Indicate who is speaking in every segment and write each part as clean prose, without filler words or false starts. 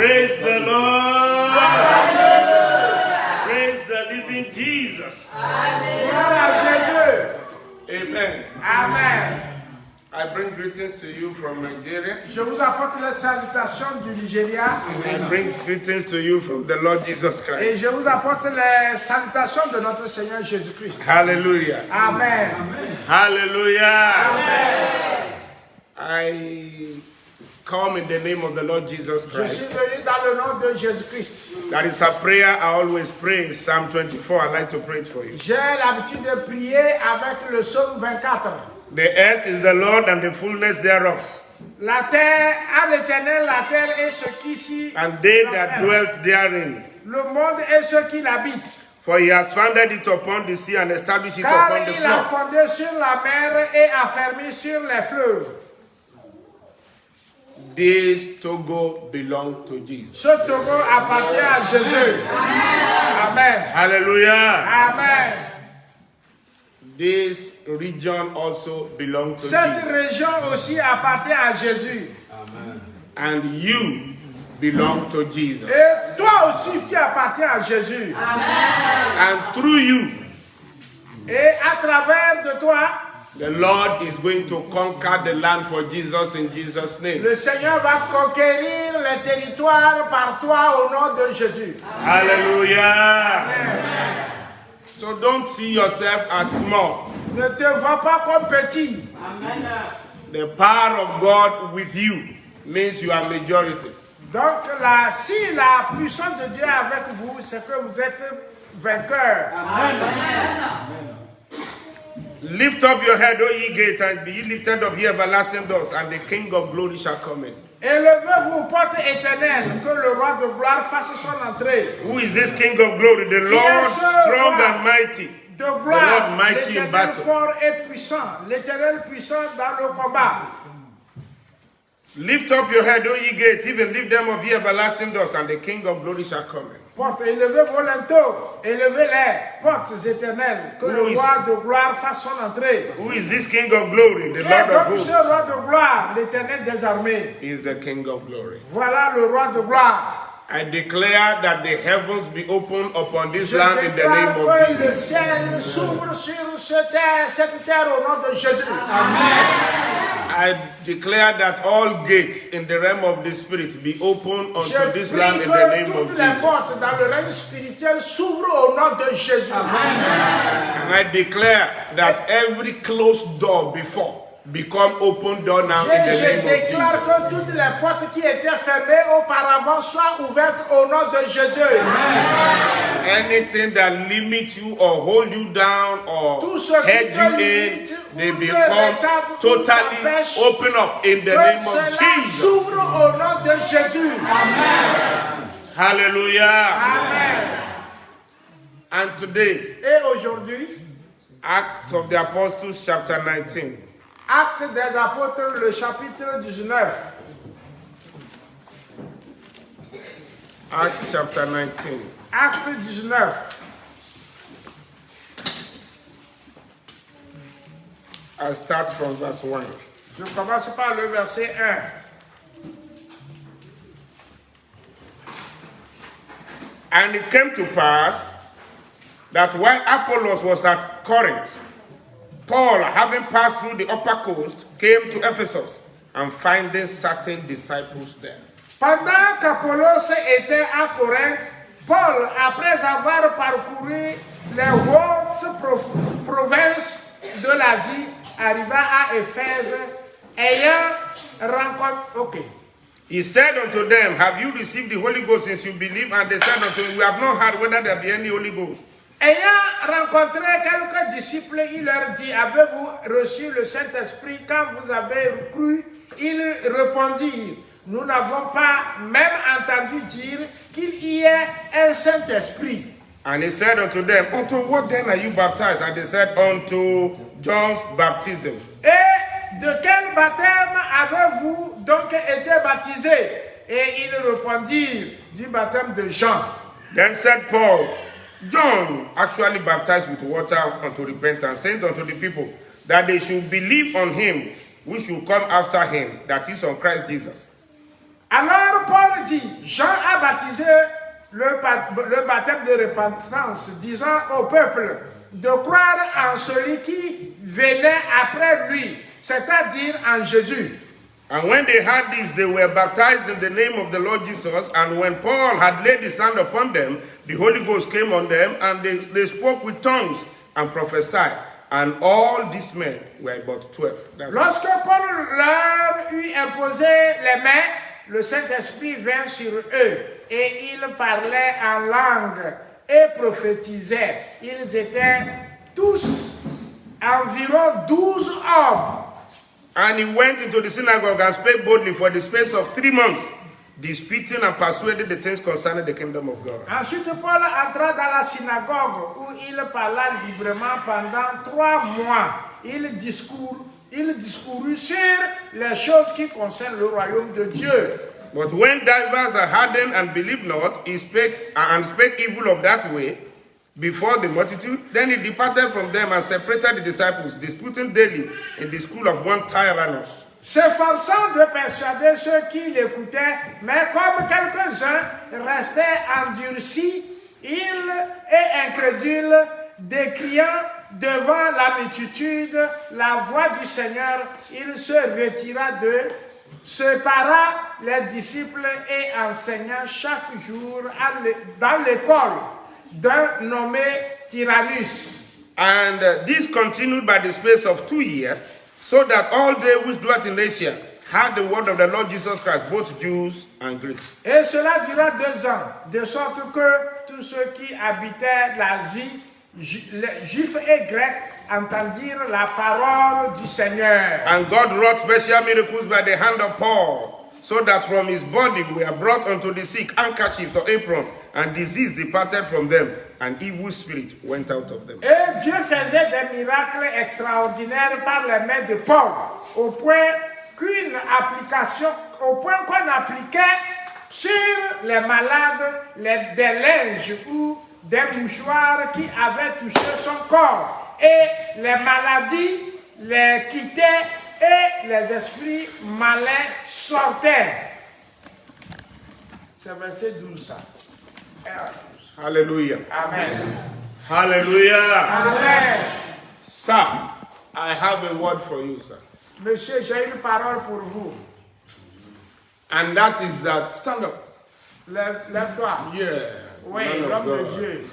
Speaker 1: Praise the Lord. Praise the living Jesus. Amen.
Speaker 2: Amen.
Speaker 1: I bring greetings to you from Nigeria.
Speaker 2: Je vous apporte les salutations du Nigeria.
Speaker 1: I bring greetings to you from the Lord Jesus
Speaker 2: Et
Speaker 1: Christ.
Speaker 2: je vous apporte les salutations de notre Seigneur Jésus-Christ.
Speaker 1: Hallelujah.
Speaker 2: Amen.
Speaker 1: Hallelujah.
Speaker 2: Amen.
Speaker 1: I come in the name of the Lord Jesus
Speaker 2: Je suis
Speaker 1: Christ.
Speaker 2: venu dans le nom de Jésus-Christ.
Speaker 1: That is a prayer I always pray. Psalm 24. I like to pray it for you.
Speaker 2: J'ai l'habitude de prier avec le psaume 24.
Speaker 1: The earth is the Lord and the fullness thereof,
Speaker 2: La terre à l'Éternel, la terre et ce qui s'y
Speaker 1: and they that dwelt therein.
Speaker 2: le monde et ceux qui l'habitent.
Speaker 1: For he has founded it upon the sea and established it
Speaker 2: Car
Speaker 1: upon the
Speaker 2: il a
Speaker 1: flood.
Speaker 2: fondé sur la mer et affermi sur les fleuves.
Speaker 1: This Togo belong to Jesus.
Speaker 2: Ce Togo appartient à Jésus. Amen.
Speaker 1: Hallelujah.
Speaker 2: Amen.
Speaker 1: This region also belongs to
Speaker 2: Cette
Speaker 1: Jesus.
Speaker 2: région aussi appartient à Jésus.
Speaker 1: And you belong to Jesus.
Speaker 2: Et toi aussi, tu appartiens à Jésus.
Speaker 1: And through you,
Speaker 2: Et à travers de toi,
Speaker 1: the Lord is going to conquer the land for Jesus in Jesus' name.
Speaker 2: le Seigneur va conquérir les territoires par toi au nom de Jésus.
Speaker 1: Hallelujah.
Speaker 2: Amen.
Speaker 1: So don't see yourself as small.
Speaker 2: Ne te vois pas comme petit.
Speaker 1: The power of God with you means you are majority.
Speaker 2: Donc si la puissance de Dieu est avec vous, c'est que vous êtes vainqueur.
Speaker 1: Lift up your head, O ye gates, and be ye lifted up, ye everlasting doors, and the King of glory shall come in.
Speaker 2: Élevez-vous, portes éternelles, que le roi de gloire fasse son entrée.
Speaker 1: Who is this King of glory? The Lord strong and mighty.
Speaker 2: De
Speaker 1: The Lord
Speaker 2: gloire,
Speaker 1: mighty in
Speaker 2: l'Éternel
Speaker 1: battle.
Speaker 2: fort et puissant, l'Éternel puissant dans le combat.
Speaker 1: Lift up your head, O ye gates, even lift them up, ye everlasting doors, and the King of glory shall come in.
Speaker 2: Portes, élevez vos linteaux, élevez-les, portes éternelles, que le roi de gloire fasse son entrée.
Speaker 1: Who is this King of glory? The
Speaker 2: Qui
Speaker 1: Lord
Speaker 2: est
Speaker 1: of
Speaker 2: donc ce
Speaker 1: hosts.
Speaker 2: roi de gloire, l'Éternel des armées?
Speaker 1: He is the King of glory.
Speaker 2: Voilà le roi de gloire.
Speaker 1: I declare that the heavens be opened upon this
Speaker 2: Je
Speaker 1: land in the
Speaker 2: déclare
Speaker 1: name
Speaker 2: que
Speaker 1: of
Speaker 2: le
Speaker 1: Jesus.
Speaker 2: ciel s'ouvre sur cette terre au nom de Jésus.
Speaker 1: I declare that all gates in the realm of the spirit be opened unto
Speaker 2: Je
Speaker 1: this
Speaker 2: prie
Speaker 1: land in the
Speaker 2: que
Speaker 1: name of
Speaker 2: toutes les portes
Speaker 1: Jesus.
Speaker 2: dans le règne spirituel s'ouvrent au nom de Jésus.
Speaker 1: And I declare that every closed door before become open door now in the
Speaker 2: Je
Speaker 1: name of
Speaker 2: déclare
Speaker 1: Jesus.
Speaker 2: que toutes les portes qui étaient fermées auparavant soient ouvertes au nom de Jésus.
Speaker 1: Anything that limits you or hold you down or
Speaker 2: Tout ce qui
Speaker 1: head
Speaker 2: te
Speaker 1: you in,
Speaker 2: limite
Speaker 1: they
Speaker 2: ou te
Speaker 1: become
Speaker 2: retarde ou
Speaker 1: totally
Speaker 2: t'empêche,
Speaker 1: open up in the
Speaker 2: que
Speaker 1: name of
Speaker 2: cela
Speaker 1: Jesus.
Speaker 2: s'ouvre au nom de Jésus.
Speaker 1: Hallelujah.
Speaker 2: Amen.
Speaker 1: And today,
Speaker 2: Et aujourd'hui,
Speaker 1: Acts of the Apostles chapter 19.
Speaker 2: Actes des apôtres, le chapitre 19.
Speaker 1: Acts chapter 19.
Speaker 2: Acte 19.
Speaker 1: I'll start from verse 1.
Speaker 2: Je commence par le verset 1.
Speaker 1: And it came to pass that while Apollos was at Corinth, Paul, having passed through the upper coast, came to Ephesus and finding certain disciples there.
Speaker 2: Pendant qu'Apollos était à Corinthe, Paul, après avoir parcouru les hautes provinces de l'Asie, arriva à Éphèse, ayant rencontré... Ok.
Speaker 1: He said unto them, have you received the Holy Ghost since you believe? And they said unto him, we have not heard whether there be any Holy Ghost.
Speaker 2: Ayant rencontré quelques disciples, il leur dit, avez-vous reçu le Saint-Esprit quand vous avez cru? Ils répondirent, nous n'avons pas même entendu dire qu'il y ait un Saint-Esprit.
Speaker 1: And he said unto them, unto what then are you baptized? And they said, unto John's baptism.
Speaker 2: Et de quel baptême avez-vous donc été baptisés? Et ils répondirent, du baptême de Jean.
Speaker 1: Then said Paul, John actually baptized with water unto repentance, saying unto the people that they should believe on him which should come after him, that is on Christ Jesus.
Speaker 2: Alors Paul dit, Jean a baptisé le baptême de repentance, disant au peuple de croire en celui qui venait après lui, c'est-à-dire en Jésus.
Speaker 1: And when they heard this, they were baptized in the name of the Lord Jesus. And when Paul had laid his hand upon them, the Holy Ghost came on them, and they spoke with tongues and prophesied. And all these men were about 12.
Speaker 2: Lorsque Paul leur eut imposé les mains, le Saint-Esprit vint sur eux, et ils parlaient en langue et prophétisaient. Ils étaient tous environ 12 hommes.
Speaker 1: And he went into the synagogue and spake boldly for the space of 3 months, disputing and persuading the things concerning the kingdom of God.
Speaker 2: Ensuite, Paul entra dans la synagogue où il parla librement pendant 3 mois. Il discourut sur les choses qui concernent le royaume de Dieu.
Speaker 1: But when divers are hardened and believed not, he spake evil of that way before the multitude. Then he departed from them and separated the disciples, disputing daily in the school of one Tyrannus.
Speaker 2: S'efforçant de persuader ceux qui l'écoutaient, mais comme quelques-uns restaient endurcis, et incrédules, décriant devant la multitude la voix du Seigneur, il se retira d'eux, sépara les disciples et enseigna chaque jour dans l'école d'un nommé Tyrannus.
Speaker 1: And this continued by the space of 2 years, so that all they which dwelt in Asia heard the word of the Lord Jesus Christ, both Jews and Greeks.
Speaker 2: Et cela dura 2 ans, de sorte que tous ceux qui habitaient l'Asie, Juifs et Grecs, entendirent la parole du Seigneur.
Speaker 1: And God wrought special miracles by the hand of Paul, so that from his body were brought unto the sick handkerchiefs or aprons, and disease departed from them, and evil spirit went out of them.
Speaker 2: Et Dieu faisait des miracles extraordinaires par les mains de Paul, au point qu'on appliquait sur les malades des linges ou des mouchoirs qui avaient touché son corps, et les maladies les quittaient et les esprits malins sortaient. C'est verset 12 ça.
Speaker 1: Hallelujah.
Speaker 2: Amen.
Speaker 1: Hallelujah.
Speaker 2: Amen.
Speaker 1: Sir, I have a word for you, sir.
Speaker 2: Monsieur, j'ai une parole pour vous.
Speaker 1: And that is that, stand up.
Speaker 2: Lève-toi.
Speaker 1: Yeah.
Speaker 2: Oui,
Speaker 1: Man of
Speaker 2: l'homme de
Speaker 1: God.
Speaker 2: Dieu.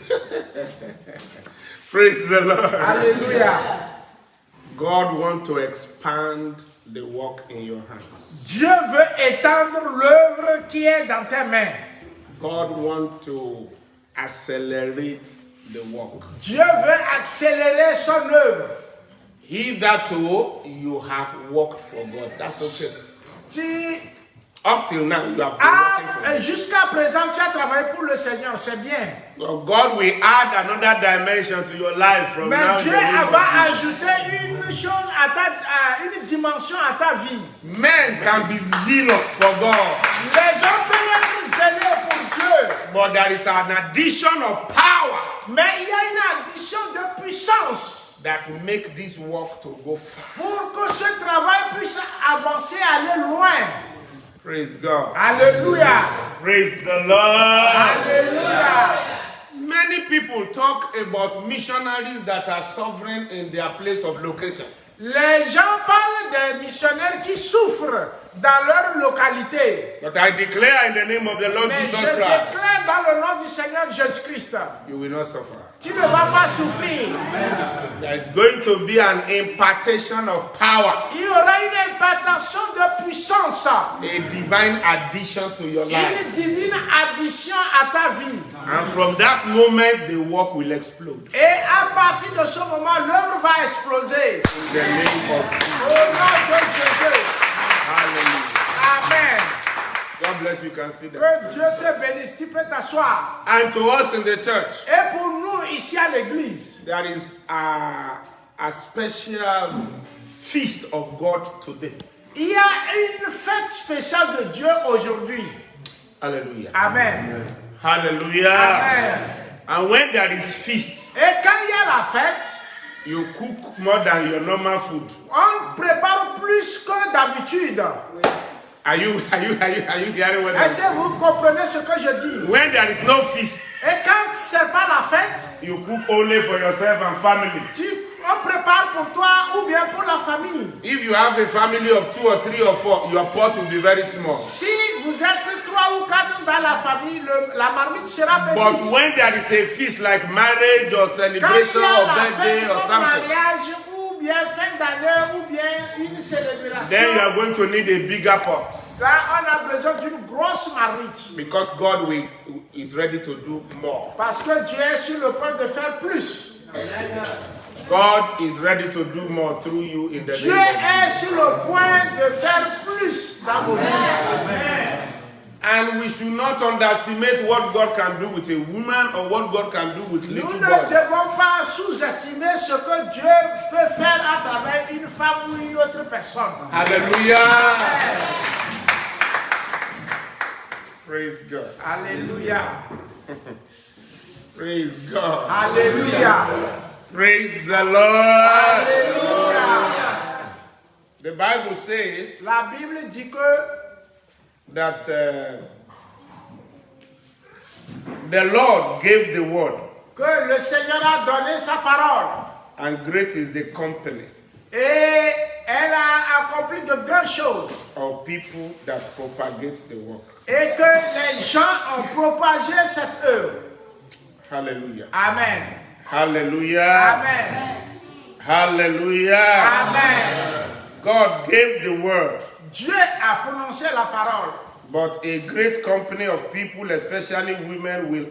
Speaker 1: Praise the Lord.
Speaker 2: Alléluia.
Speaker 1: God wants to expand the work in your hands.
Speaker 2: Dieu veut étendre l'œuvre qui est dans tes mains.
Speaker 1: God wants to accelerate the work.
Speaker 2: Dieu veut accélérer son œuvre.
Speaker 1: Hitherto, you have worked for God. That's okay.
Speaker 2: Si,
Speaker 1: Up till now, you have been working for God.
Speaker 2: jusqu'à présent, tu as travaillé pour le Seigneur, c'est bien.
Speaker 1: Well, God will add another dimension to your life from now.
Speaker 2: Mais Dieu va ajouter une chose une dimension à ta vie.
Speaker 1: Men can be zealous for God,
Speaker 2: Les hommes peuvent être zélés pour Dieu,
Speaker 1: but there is an addition of power
Speaker 2: mais il y a une addition de puissance
Speaker 1: that will make this work to go far.
Speaker 2: pour que ce travail puisse avancer, aller loin.
Speaker 1: Praise God.
Speaker 2: Alléluia.
Speaker 1: Praise the Lord.
Speaker 2: Alléluia.
Speaker 1: Many people talk about missionaries that are sovereign in their place of location.
Speaker 2: Les gens parlent des missionnaires qui souffrent dans leur localité.
Speaker 1: But I declare in the name of the Lord
Speaker 2: Mais je
Speaker 1: Jesus Christ,
Speaker 2: déclare dans le nom du Seigneur Jésus-Christ,
Speaker 1: you will not suffer.
Speaker 2: tu ne vas pas souffrir.
Speaker 1: There is going to be an impartation of power,
Speaker 2: Il y aura une impartation de puissance,
Speaker 1: a divine addition to your life.
Speaker 2: une divine addition à ta vie.
Speaker 1: And from that moment, the work will explode.
Speaker 2: Et à partir de ce moment, l'œuvre va exploser.
Speaker 1: In the name of
Speaker 2: Au nom de Jésus.
Speaker 1: Hallelujah.
Speaker 2: Amen.
Speaker 1: God bless you. Can see that.
Speaker 2: Que Dieu te bénisse. Tu peux t'asseoir.
Speaker 1: And to us in the church,
Speaker 2: Et pour nous, ici à l'église,
Speaker 1: there is a special feast of God today.
Speaker 2: il y a une fête spéciale de Dieu aujourd'hui.
Speaker 1: Hallelujah.
Speaker 2: Amen.
Speaker 1: Hallelujah.
Speaker 2: Amen.
Speaker 1: And when there is feast,
Speaker 2: Et quand il y a la fête,
Speaker 1: you cook more than your normal food.
Speaker 2: on prépare plus que d'habitude.
Speaker 1: Are you hearing what I'm
Speaker 2: Est-ce que vous comprenez ce que je dis?
Speaker 1: When there is no feast,
Speaker 2: Et quand c'est pas la fête,
Speaker 1: you cook only for yourself and family.
Speaker 2: on prépare pour toi ou bien pour la famille.
Speaker 1: If you have a family of 2 or 3 or 4, your pot will be very small.
Speaker 2: Si vous êtes 3 ou 4 dans la famille, la marmite sera petite.
Speaker 1: But when there is a feast like marriage or
Speaker 2: Quand il
Speaker 1: celebration
Speaker 2: y a
Speaker 1: or
Speaker 2: la
Speaker 1: birthday
Speaker 2: fête
Speaker 1: or
Speaker 2: comme
Speaker 1: something,
Speaker 2: mariage ou bien fin d'année ou bien une célébration,
Speaker 1: then you are going to need a bigger pot.
Speaker 2: là on a besoin d'une grosse marmite.
Speaker 1: Because God is ready to do more.
Speaker 2: Parce que Dieu est sur le point de faire plus.
Speaker 1: God is ready to do more through you in the
Speaker 2: Dieu
Speaker 1: name of
Speaker 2: est sur le point de faire plus dans vos vies.
Speaker 1: And we should not underestimate what God can do with a woman or what God can do with
Speaker 2: Nous
Speaker 1: little
Speaker 2: ne
Speaker 1: boys.
Speaker 2: devons pas sous-estimer ce que Dieu peut faire à travers une femme ou une autre personne.
Speaker 1: Hallelujah. Praise God.
Speaker 2: Alléluia.
Speaker 1: Praise God.
Speaker 2: Alléluia.
Speaker 1: Praise the Lord.
Speaker 2: Alléluia.
Speaker 1: The Bible says
Speaker 2: La Bible dit que
Speaker 1: that the Lord gave the word,
Speaker 2: le Seigneur a donné sa parole
Speaker 1: and great is the company
Speaker 2: et elle a accompli de grandes choses
Speaker 1: of people that propagate the work.
Speaker 2: et que les gens ont propagé cette œuvre.
Speaker 1: Hallelujah.
Speaker 2: Amen.
Speaker 1: Hallelujah.
Speaker 2: Amen.
Speaker 1: Hallelujah.
Speaker 2: Amen.
Speaker 1: God gave the word,
Speaker 2: Dieu a prononcé la parole.
Speaker 1: but a great company of people, especially women, will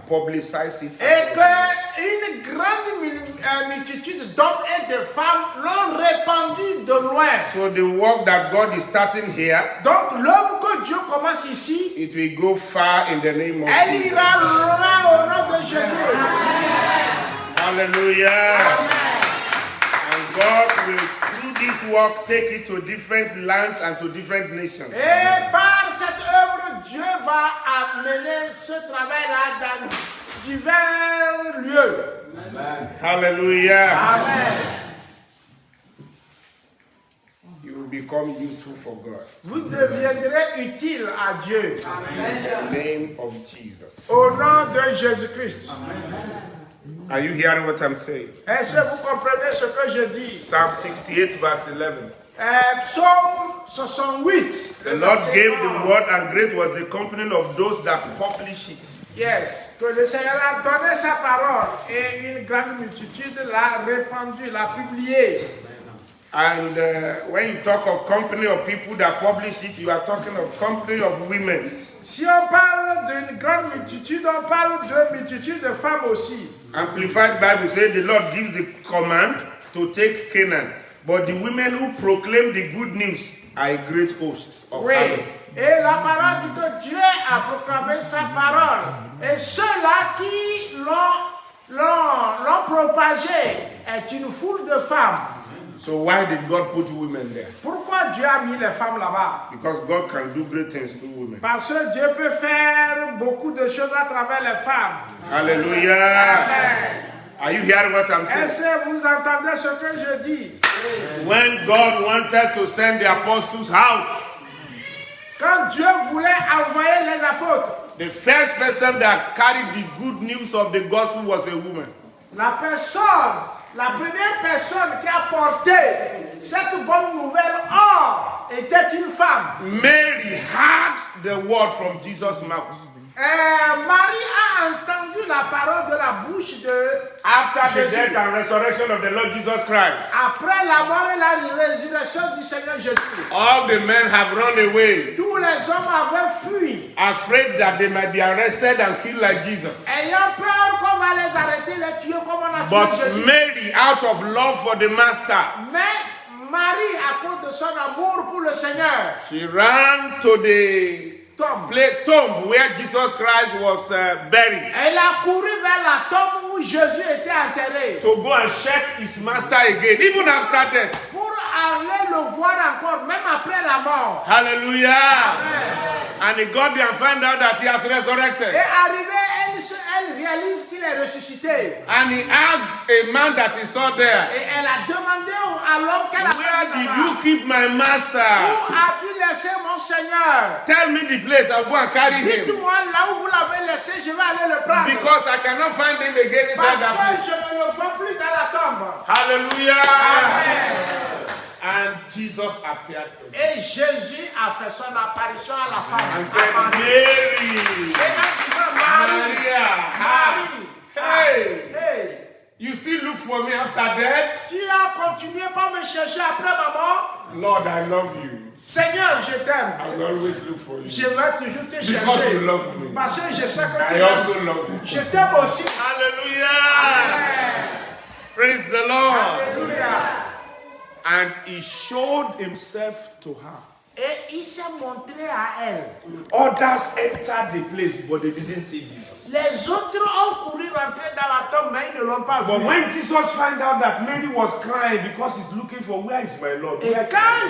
Speaker 1: publicize it.
Speaker 2: Et qu'une grande multitude d'hommes et de femmes l'ont répandu de loin.
Speaker 1: So the work that God is starting here,
Speaker 2: Donc l'œuvre que Dieu commence ici,
Speaker 1: it will go far in the name of
Speaker 2: elle
Speaker 1: Jesus.
Speaker 2: ira loin au nom de Jésus.
Speaker 1: Hallelujah. And God will, through this work, take it to different lands and to different nations.
Speaker 2: Et par cette œuvre, Dieu va amener ce travail-là dans divers lieux.
Speaker 1: Hallelujah.
Speaker 2: Amen.
Speaker 1: You will become useful for God.
Speaker 2: Vous deviendrez utile à Dieu.
Speaker 1: In the name of Jesus.
Speaker 2: Au nom de Jésus-Christ.
Speaker 1: Are you hearing what I'm saying?
Speaker 2: Est-ce que vous comprenez ce que je dis?
Speaker 1: Psalm 68 verse 11.
Speaker 2: Psaume 68.
Speaker 1: The Lord gave the word, and great was the company of those that publish it.
Speaker 2: Yes, que le Seigneur a donné sa parole et une grande multitude l'a répandue, l'a publiée.
Speaker 1: And when you talk of company of people that publish it, you are talking of company of women.
Speaker 2: Si on parle d'une grande multitude, on parle de multitude de femmes aussi.
Speaker 1: Amplified Bible says the Lord gives the command to take Canaan, but the women who proclaim the good news are a great host of
Speaker 2: Oui.
Speaker 1: army.
Speaker 2: Et la parole dit que Dieu a proclamé sa parole. Et ceux-là qui l'ont propagé est une foule de femmes.
Speaker 1: So why did God put women there?
Speaker 2: Pourquoi Dieu a mis les femmes là-bas?
Speaker 1: Because God can do great things through women.
Speaker 2: Parce que Dieu peut faire beaucoup de choses à travers les femmes.
Speaker 1: Hallelujah.
Speaker 2: Amen.
Speaker 1: Are you hearing what I'm saying?
Speaker 2: Est-ce que vous entendez ce que je dis?
Speaker 1: When God wanted to send the apostles out,
Speaker 2: Quand Dieu voulait envoyer les apôtres,
Speaker 1: the first person that carried the good news of the gospel was a woman.
Speaker 2: la première personne qui a porté cette bonne nouvelle était une femme.
Speaker 1: Mary heard the word from Jesus' mouth.
Speaker 2: Marie a entendu la parole de la bouche de
Speaker 1: After the
Speaker 2: Jésus.
Speaker 1: death and resurrection of the Lord Jesus Christ,
Speaker 2: Après la mort et la résurrection du Seigneur Jésus,
Speaker 1: all the men have run away,
Speaker 2: tous les hommes avaient fui,
Speaker 1: afraid that they might be arrested and killed like Jesus.
Speaker 2: ayant peur qu'on va les arrêter, les tuer comme on a tué
Speaker 1: But
Speaker 2: Jésus.
Speaker 1: Mary, out of love for the Master,
Speaker 2: Mais Marie, à cause de son amour pour le Seigneur,
Speaker 1: she ran to the tomb where Jesus Christ was buried,
Speaker 2: elle a couru vers la tombe où Jésus était enterré
Speaker 1: to go and check his master again, even after death.
Speaker 2: pour aller le voir encore, même après la mort.
Speaker 1: Hallelujah.
Speaker 2: Amen.
Speaker 1: And he got there and found out that he has
Speaker 2: Et
Speaker 1: resurrected.
Speaker 2: arrivé, elle elle réalise qu'il est ressuscité.
Speaker 1: And he asked a man that he saw there,
Speaker 2: Et elle a demandé à l'homme qu'elle a
Speaker 1: where
Speaker 2: vu
Speaker 1: did
Speaker 2: là-bas,
Speaker 1: you keep my
Speaker 2: où
Speaker 1: master?
Speaker 2: as-tu laissé mon Seigneur?
Speaker 1: Tell me the place, I'll go and carry him.
Speaker 2: Dites-moi là où vous l'avez laissé, je vais aller le prendre.
Speaker 1: Because I cannot find him again inside
Speaker 2: Parce
Speaker 1: that
Speaker 2: que
Speaker 1: place.
Speaker 2: je ne le vois plus dans la tombe.
Speaker 1: Hallelujah. And Jesus appeared to him
Speaker 2: Et Jésus a fait son apparition à la femme.
Speaker 1: and
Speaker 2: À
Speaker 1: said,
Speaker 2: Marie.
Speaker 1: Mary,
Speaker 2: Et en disant, Marie,
Speaker 1: Maria,
Speaker 2: Marie,
Speaker 1: hey,
Speaker 2: hey,
Speaker 1: you still look for me after death?
Speaker 2: tu as continué par me chercher après ma mort?
Speaker 1: Lord, I love you.
Speaker 2: Seigneur, je t'aime.
Speaker 1: I will always look for you.
Speaker 2: Je vais toujours te
Speaker 1: Because you
Speaker 2: chercher.
Speaker 1: love me.
Speaker 2: Parce que je sais que tu
Speaker 1: I
Speaker 2: m'aimes.
Speaker 1: also love you.
Speaker 2: Je t'aime aussi.
Speaker 1: Hallelujah. Praise the Lord.
Speaker 2: Alléluia.
Speaker 1: And he showed himself to her.
Speaker 2: Et il s'est montré à elle.
Speaker 1: Others entered the place, but they didn't see Jesus.
Speaker 2: Les autres ont couru rentrer dans la tombe, mais ils ne l'ont pas
Speaker 1: But
Speaker 2: vu.
Speaker 1: when Jesus found out that Mary was crying because he's looking for where is my Lord,
Speaker 2: Et quand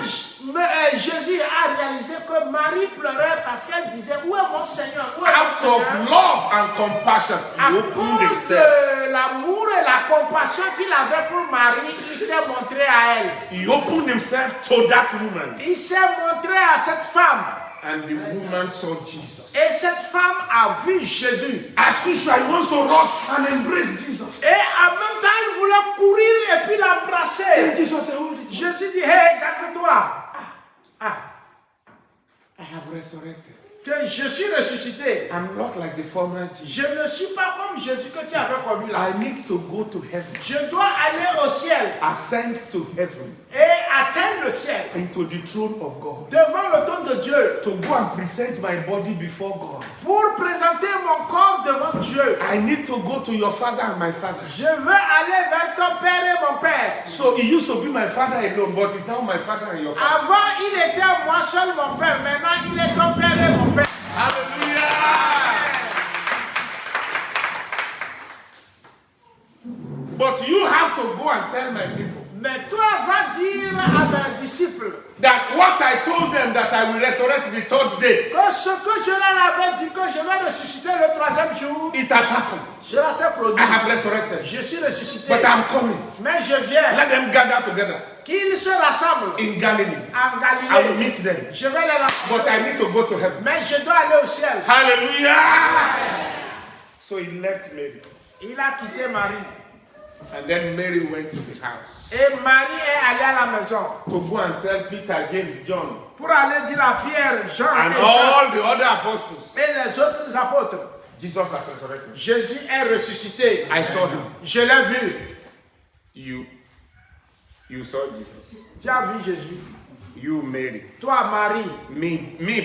Speaker 2: Jésus a réalisé que Marie pleurait parce qu'elle disait, où est mon Seigneur? Où est mon
Speaker 1: out of
Speaker 2: Seigneur?
Speaker 1: love and compassion,
Speaker 2: À
Speaker 1: he opened
Speaker 2: cause
Speaker 1: himself.
Speaker 2: de l'amour et la compassion qu'il avait pour Marie, il s'est montré à elle.
Speaker 1: He opened himself to that woman,
Speaker 2: Il s'est montré à cette femme.
Speaker 1: and the woman saw Jesus.
Speaker 2: Et cette femme a vu Jésus.
Speaker 1: As usual, he wants to rush and embrace Jesus.
Speaker 2: Et en même temps, il voulait courir et puis l'embrasser.
Speaker 1: Jesus said, hold it.
Speaker 2: Jésus dit, hey, garde-toi. Ah,
Speaker 1: I have resurrected.
Speaker 2: que je suis ressuscité.
Speaker 1: I'm not like the former
Speaker 2: Je
Speaker 1: Jesus.
Speaker 2: ne suis pas comme Jésus que tu avais connu là.
Speaker 1: I need to go to heaven,
Speaker 2: Je dois aller au ciel
Speaker 1: ascend to heaven,
Speaker 2: et atteindre le ciel
Speaker 1: into the throne of God,
Speaker 2: devant le trône de Dieu
Speaker 1: to go and present my body before God.
Speaker 2: pour présenter mon corps devant Dieu.
Speaker 1: I need to go to your father and my father.
Speaker 2: Je veux aller vers ton père et mon père.
Speaker 1: So he used to be my father alone, but it's now my father and your father.
Speaker 2: Avant, il était moi seul mon père. Maintenant, il est ton père et mon père.
Speaker 1: Hallelujah! But you have to go and tell my people
Speaker 2: Mais toi, va dire à mes disciples
Speaker 1: that what I told them that I will resurrect the third day,
Speaker 2: que ce que je leur avais dit que je vais ressusciter le troisième jour,
Speaker 1: it has happened.
Speaker 2: cela s'est produit.
Speaker 1: I have resurrected.
Speaker 2: Je suis ressuscité.
Speaker 1: But I'm coming.
Speaker 2: Mais je viens.
Speaker 1: Let them gather together
Speaker 2: Qu'ils se rassemblent
Speaker 1: in Galilee.
Speaker 2: en
Speaker 1: I will
Speaker 2: Galilée.
Speaker 1: meet them.
Speaker 2: Je vais les
Speaker 1: But I
Speaker 2: rassembler.
Speaker 1: need to go to heaven.
Speaker 2: Mais je dois aller au ciel.
Speaker 1: Hallelujah! So he left Mary.
Speaker 2: Il a quitté Marie.
Speaker 1: And then Mary went to the house
Speaker 2: Et Marie est allée à la maison
Speaker 1: to go and tell Peter, James, John,
Speaker 2: pour aller dire à Pierre, Jean
Speaker 1: and
Speaker 2: et Jean
Speaker 1: all the other apostles,
Speaker 2: et les autres apôtres.
Speaker 1: Jesus has resurrected.
Speaker 2: Jésus est ressuscité.
Speaker 1: I saw him.
Speaker 2: Je l'ai vu.
Speaker 1: You saw Jesus.
Speaker 2: Tu as vu Jésus.
Speaker 1: You, Mary.
Speaker 2: Toi, Marie.
Speaker 1: Me,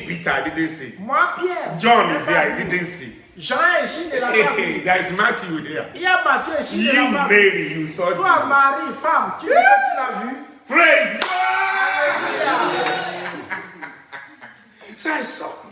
Speaker 1: Peter, I didn't see.
Speaker 2: Moi, Pierre.
Speaker 1: John
Speaker 2: je
Speaker 1: is
Speaker 2: l'ai
Speaker 1: here,
Speaker 2: pas
Speaker 1: I
Speaker 2: vu.
Speaker 1: didn't see.
Speaker 2: Jean est ici, ne l'a pas vu.
Speaker 1: Hey, there is Matthew here.
Speaker 2: Il y a Matthieu ici, ne
Speaker 1: You,
Speaker 2: l'a pas vu.
Speaker 1: Mary, you saw
Speaker 2: Toi,
Speaker 1: Jesus.
Speaker 2: Marie, femme, tu l'as vu.
Speaker 1: Praise God! So I saw him.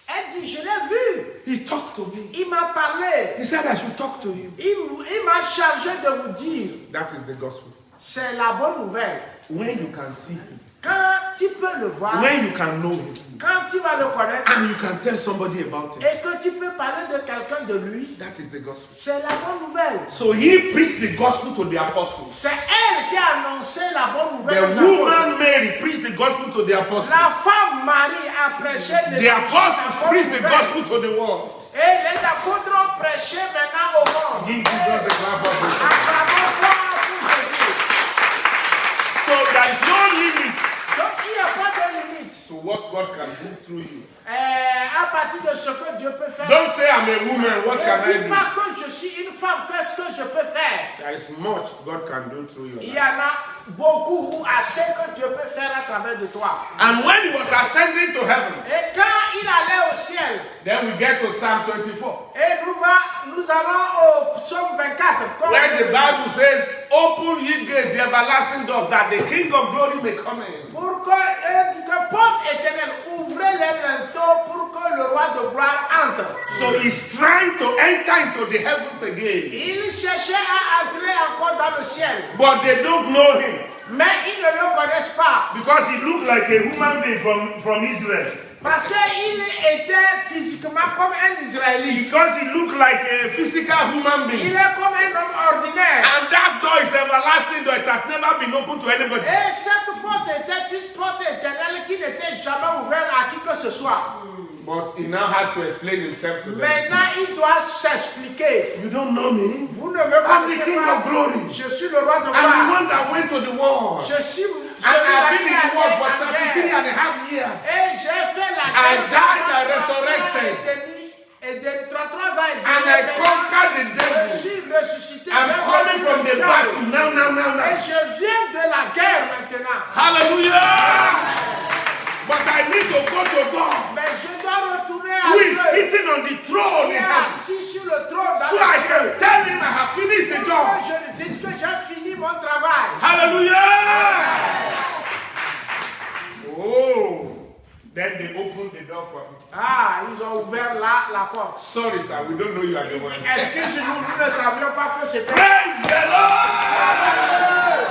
Speaker 2: Elle dit, je l'ai vu.
Speaker 1: He talked to me.
Speaker 2: Il m'a parlé.
Speaker 1: He said I should talk to you.
Speaker 2: Il m'a chargé de vous dire,
Speaker 1: That is the gospel.
Speaker 2: c'est la bonne nouvelle.
Speaker 1: When you can see him,
Speaker 2: Quand tu peux le voir,
Speaker 1: when you can know him,
Speaker 2: quand tu vas le connaître,
Speaker 1: and you can tell somebody about him,
Speaker 2: et que tu peux parler de quelqu'un de lui,
Speaker 1: that is the gospel.
Speaker 2: c'est la bonne nouvelle.
Speaker 1: So he preached the gospel to the apostles.
Speaker 2: C'est elle qui a annoncé la bonne nouvelle.
Speaker 1: The
Speaker 2: aux apôtres.
Speaker 1: woman Mary preached the gospel to the apostles.
Speaker 2: La femme Marie a prêché
Speaker 1: The apostles preached the gospel to the world.
Speaker 2: Et les apôtres ont prêché maintenant au monde.
Speaker 1: Give Jesus a clap of praise.
Speaker 2: Acclamons fort pour Jésus.
Speaker 1: So there is no limit
Speaker 2: Donc il n'y a pas de limite.
Speaker 1: to what God can do through you.
Speaker 2: À partir de ce que Dieu peut faire.
Speaker 1: Don't say I'm a woman, what can
Speaker 2: Ne
Speaker 1: I
Speaker 2: dis
Speaker 1: do?
Speaker 2: pas que je suis une femme, qu'est-ce que je peux faire?
Speaker 1: There is much God can do through you.
Speaker 2: Il y en a beaucoup ou assez que Dieu peut faire à travers de toi.
Speaker 1: And when he was ascending to heaven,
Speaker 2: Et quand il allait au ciel,
Speaker 1: then we get to Psalm 24.
Speaker 2: et nous allons au psaume 24. Comme
Speaker 1: Where the Bible says, open ye gates, the everlasting doors, that the King of glory may come in.
Speaker 2: pour que porte éternelle, ouvrez les linteaux pour que le roi de gloire entre.
Speaker 1: So he's trying to enter into the heavens again.
Speaker 2: Il cherchait à entrer encore dans le ciel,
Speaker 1: But they don't know him
Speaker 2: mais ils ne le connaissent pas.
Speaker 1: because he looked like a human being from Israel.
Speaker 2: Parce qu'il était physiquement pas comme un Israélite.
Speaker 1: Because he looked like a physical human being.
Speaker 2: Il est comme un homme ordinaire.
Speaker 1: And that door is everlasting door. It has never been open to anybody.
Speaker 2: Et cette porte était une porte éternelle qui n'était jamais ouverte à qui que ce soit.
Speaker 1: But he now has to explain himself to them.
Speaker 2: Maintenant, il doit s'expliquer.
Speaker 1: You don't know me?
Speaker 2: Vous ne me
Speaker 1: I'm the
Speaker 2: connaissez
Speaker 1: King
Speaker 2: pas.
Speaker 1: of glory.
Speaker 2: Je suis le roi de
Speaker 1: I'm the
Speaker 2: gloire.
Speaker 1: one that went to the war.
Speaker 2: Je suis
Speaker 1: And I've been in the world for 33
Speaker 2: guerre.
Speaker 1: and a half years.
Speaker 2: Et j'ai fait la
Speaker 1: I
Speaker 2: guerre.
Speaker 1: died and resurrected.
Speaker 2: Et de 33 ans et demi.
Speaker 1: And I conquered the
Speaker 2: Je
Speaker 1: devil.
Speaker 2: suis ressuscité.
Speaker 1: I'm
Speaker 2: J'ai
Speaker 1: coming
Speaker 2: vaincu
Speaker 1: from
Speaker 2: le
Speaker 1: the
Speaker 2: diable.
Speaker 1: battle now.
Speaker 2: Et je viens de la guerre maintenant.
Speaker 1: Hallelujah! But I need to go to God,
Speaker 2: Mais je dois retourner à
Speaker 1: who is
Speaker 2: Dieu.
Speaker 1: sitting on the throne
Speaker 2: Qui
Speaker 1: in
Speaker 2: est
Speaker 1: heaven,
Speaker 2: assis sur le trône dans
Speaker 1: so
Speaker 2: le
Speaker 1: I
Speaker 2: ciel.
Speaker 1: can tell him I have finished the
Speaker 2: Pourquoi
Speaker 1: job.
Speaker 2: je lui dis que j'ai fini mon travail.
Speaker 1: Hallelujah! Oh, then they opened the door for me.
Speaker 2: Ah, ils ont ouvert la porte.
Speaker 1: Sorry, sir, we don't know you are the one.
Speaker 2: Excuse-nous, nous ne savions pas que c'était.
Speaker 1: Praise the Lord!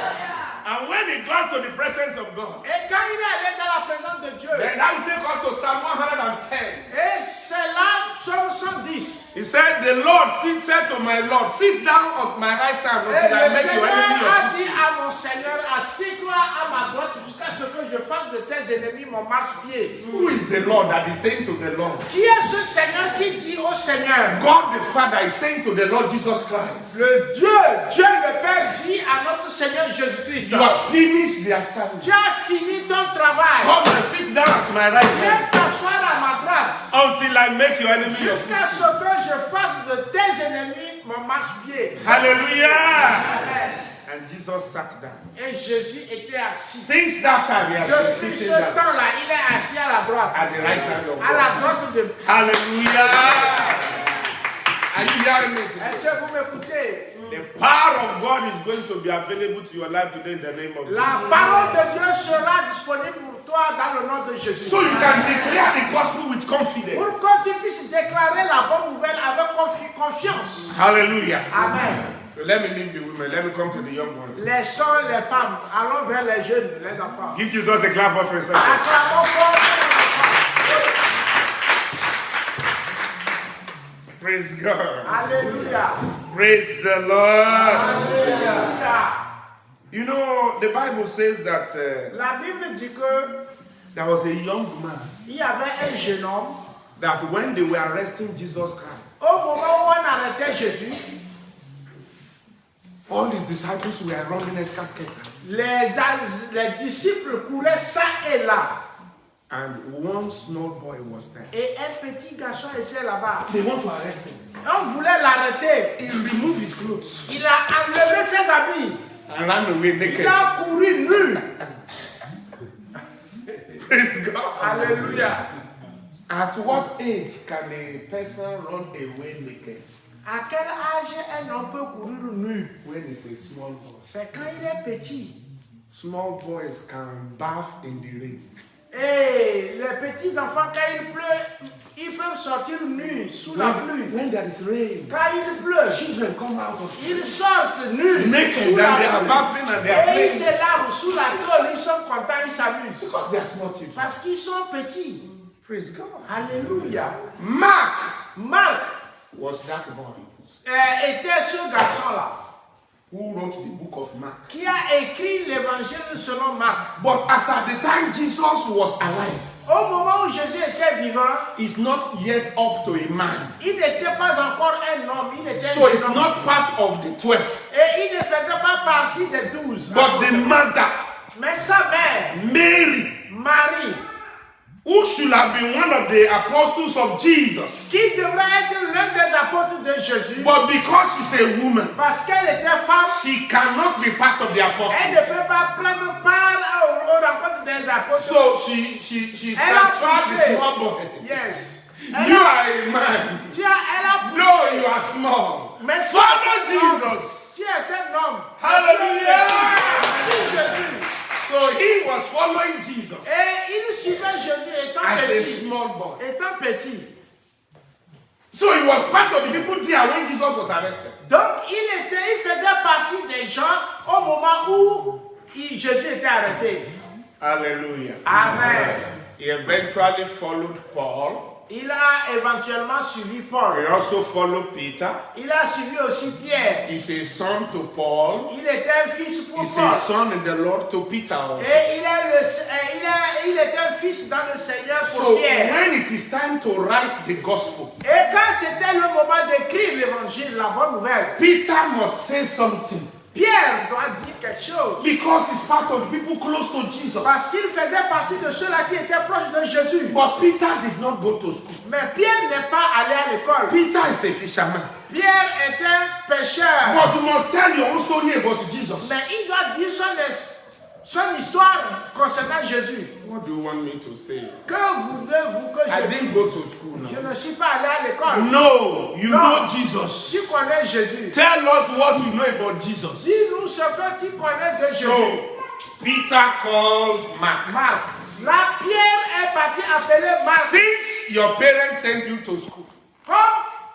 Speaker 1: And when he got to the presence of God,
Speaker 2: Et quand il est allé dans la présence de Dieu,
Speaker 1: then that will take us to Psalm 110.
Speaker 2: et c'est là, Psaume 110.
Speaker 1: He said, the Lord said to my Lord, sit down at my right hand
Speaker 2: Et
Speaker 1: until I
Speaker 2: le
Speaker 1: make your enemy
Speaker 2: Seigneur a
Speaker 1: your
Speaker 2: dit
Speaker 1: footstool.
Speaker 2: à mon Seigneur, assieds-toi à ma droite jusqu'à ce que je fasse de tes ennemis mon marchepied.
Speaker 1: Who is the Lord that is saying to the Lord?
Speaker 2: Qui est ce Seigneur qui dit au Seigneur?
Speaker 1: God the Father is saying to the Lord Jesus Christ,
Speaker 2: Le Dieu le Père dit à notre Seigneur Jésus-Christ,
Speaker 1: you have finished the assignment.
Speaker 2: tu as fini ton travail.
Speaker 1: Come and sit down at my right
Speaker 2: Viens
Speaker 1: hand
Speaker 2: t'asseoir à ma droite
Speaker 1: until I make your enemy your
Speaker 2: jusqu'à ce
Speaker 1: footstool.
Speaker 2: que je fasse de tes ennemis mon marchepied.
Speaker 1: Hallelujah!
Speaker 2: Amen.
Speaker 1: And Jesus sat down.
Speaker 2: Et Jésus était assis.
Speaker 1: Since that time, he has been
Speaker 2: Depuis
Speaker 1: sitting
Speaker 2: ce
Speaker 1: down
Speaker 2: temps-là, il est assis à la droite.
Speaker 1: at the right hand of
Speaker 2: À la
Speaker 1: God.
Speaker 2: droite de...
Speaker 1: Hallelujah! Are you hearing me?
Speaker 2: Est-ce que vous m'écoutez?
Speaker 1: The power of God is going to be available to your life today in the name of
Speaker 2: La
Speaker 1: Jesus.
Speaker 2: parole de Dieu sera disponible pour toi dans le nom de Jésus.
Speaker 1: So you can declare the gospel with confidence.
Speaker 2: Pour que tu puisses déclarer la bonne nouvelle avec confiance.
Speaker 1: Hallelujah.
Speaker 2: Amen.
Speaker 1: So let me leave the women. Let me come to the young ones.
Speaker 2: Laissons les femmes. Allons vers les jeunes, les enfants.
Speaker 1: Give Jesus a clap for a second.
Speaker 2: Acclamons fort les enfants.
Speaker 1: Praise God.
Speaker 2: Alléluia.
Speaker 1: Praise the Lord.
Speaker 2: Alléluia.
Speaker 1: You know, the Bible says that
Speaker 2: La Bible dit que
Speaker 1: there was a young man
Speaker 2: il y avait un jeune homme.
Speaker 1: that when they were arresting Jesus Christ,
Speaker 2: Au moment où on arrêtait Jésus,
Speaker 1: all his disciples were running his casket.
Speaker 2: les disciples couraient ça et là.
Speaker 1: And one small boy was there.
Speaker 2: Et un petit garçon était là-bas.
Speaker 1: They want to arrest him.
Speaker 2: On voulait l'arrêter.
Speaker 1: He removed his clothes
Speaker 2: Il a enlevé ses habits.
Speaker 1: and ran away naked.
Speaker 2: Il a couru nu.
Speaker 1: Praise God.
Speaker 2: Alléluia.
Speaker 1: At what age can a person run away naked?
Speaker 2: À quel âge un homme peut courir nu?
Speaker 1: When it's a small boy.
Speaker 2: C'est quand il est petit.
Speaker 1: Small boys can bath in the rain.
Speaker 2: Et les petits enfants, quand il pleut, ils peuvent sortir nus sous la pluie.
Speaker 1: When there is rain,
Speaker 2: Quand il pleut,
Speaker 1: children come out of
Speaker 2: ils sortent nus
Speaker 1: naked
Speaker 2: sous
Speaker 1: and
Speaker 2: la
Speaker 1: they are
Speaker 2: pluie.
Speaker 1: bathing and they are
Speaker 2: Et ils
Speaker 1: playing.
Speaker 2: se lavent sous la tôle, ils sont contents, ils s'amusent.
Speaker 1: Because they are small children.
Speaker 2: Parce qu'ils sont petits.
Speaker 1: Praise God.
Speaker 2: Alléluia.
Speaker 1: Mark
Speaker 2: Marc
Speaker 1: was that boy
Speaker 2: était ce garçon-là
Speaker 1: who wrote the book of Mark.
Speaker 2: qui a écrit l'évangile selon Marc.
Speaker 1: But as at the time Jesus was alive,
Speaker 2: Au moment où Jésus était vivant,
Speaker 1: he's not yet up to a man.
Speaker 2: il n'était pas encore un homme, il était
Speaker 1: So
Speaker 2: un
Speaker 1: he's
Speaker 2: jeune homme.
Speaker 1: not part of the 12.
Speaker 2: Et il ne faisait pas partie des 12.
Speaker 1: But the mother,
Speaker 2: Mais sa mère,
Speaker 1: Mary,
Speaker 2: Marie,
Speaker 1: who should have been one of the apostles of Jesus,
Speaker 2: qui devrait être l'un des apôtres de Jésus,
Speaker 1: but because she's a woman,
Speaker 2: parce qu'elle était femme,
Speaker 1: she cannot be part of the
Speaker 2: elle
Speaker 1: apostles.
Speaker 2: ne peut pas prendre part aux rencontres des apôtres.
Speaker 1: So she
Speaker 2: Elle a
Speaker 1: transferred
Speaker 2: poussé.
Speaker 1: the small boy.
Speaker 2: Yes.
Speaker 1: You are a man.
Speaker 2: Elle a poussé.
Speaker 1: No, you are small.
Speaker 2: Mais
Speaker 1: Follow Jesus.
Speaker 2: tu es un homme.
Speaker 1: Hallelujah.
Speaker 2: Suis Jésus.
Speaker 1: So he was following Jesus
Speaker 2: Et il suivait Jésus étant
Speaker 1: as a
Speaker 2: petit.
Speaker 1: small boy.
Speaker 2: Étant petit.
Speaker 1: So he was part of the people there when Jesus was arrested.
Speaker 2: Donc il faisait partie des gens au moment où Jésus était arrêté.
Speaker 1: Hallelujah.
Speaker 2: Amen.
Speaker 1: He eventually followed Paul
Speaker 2: Il a éventuellement suivi
Speaker 1: He
Speaker 2: Paul.
Speaker 1: also followed Peter.
Speaker 2: Il a suivi aussi Pierre.
Speaker 1: He's a son to Paul.
Speaker 2: Il était un fils pour
Speaker 1: He's
Speaker 2: Paul.
Speaker 1: a son in the Lord to Peter also.
Speaker 2: Et il est un fils dans le Seigneur pour
Speaker 1: So
Speaker 2: Pierre.
Speaker 1: when it is time to write the gospel,
Speaker 2: Et quand c'était le moment d'écrire l'évangile, la bonne nouvelle,
Speaker 1: Peter must say something
Speaker 2: Pierre doit dire quelque chose.
Speaker 1: because he's part of the people close to Jesus.
Speaker 2: Parce qu'il faisait partie de ceux-là qui étaient proches de Jésus.
Speaker 1: But Peter did not go to school.
Speaker 2: Mais Pierre n'est pas allé à l'école.
Speaker 1: Peter is a fisherman.
Speaker 2: Pierre est un pécheur.
Speaker 1: But you must tell your own story about Jesus.
Speaker 2: Mais il doit dire son histoire concernant Jésus.
Speaker 1: What do you want me to say?
Speaker 2: Que voulez-vous que
Speaker 1: I
Speaker 2: je
Speaker 1: didn't
Speaker 2: dise?
Speaker 1: go to school
Speaker 2: Je
Speaker 1: now.
Speaker 2: ne suis pas allé à l'école.
Speaker 1: No, you
Speaker 2: No.
Speaker 1: know Jesus.
Speaker 2: Tu connais Jésus.
Speaker 1: Tell us what you know about Jesus.
Speaker 2: Dis-nous ce que tu connais de Jésus.
Speaker 1: So, Peter called Mark.
Speaker 2: Marc. Là, Pierre est parti appeler Marc.
Speaker 1: Since your parents sent you to school
Speaker 2: Comme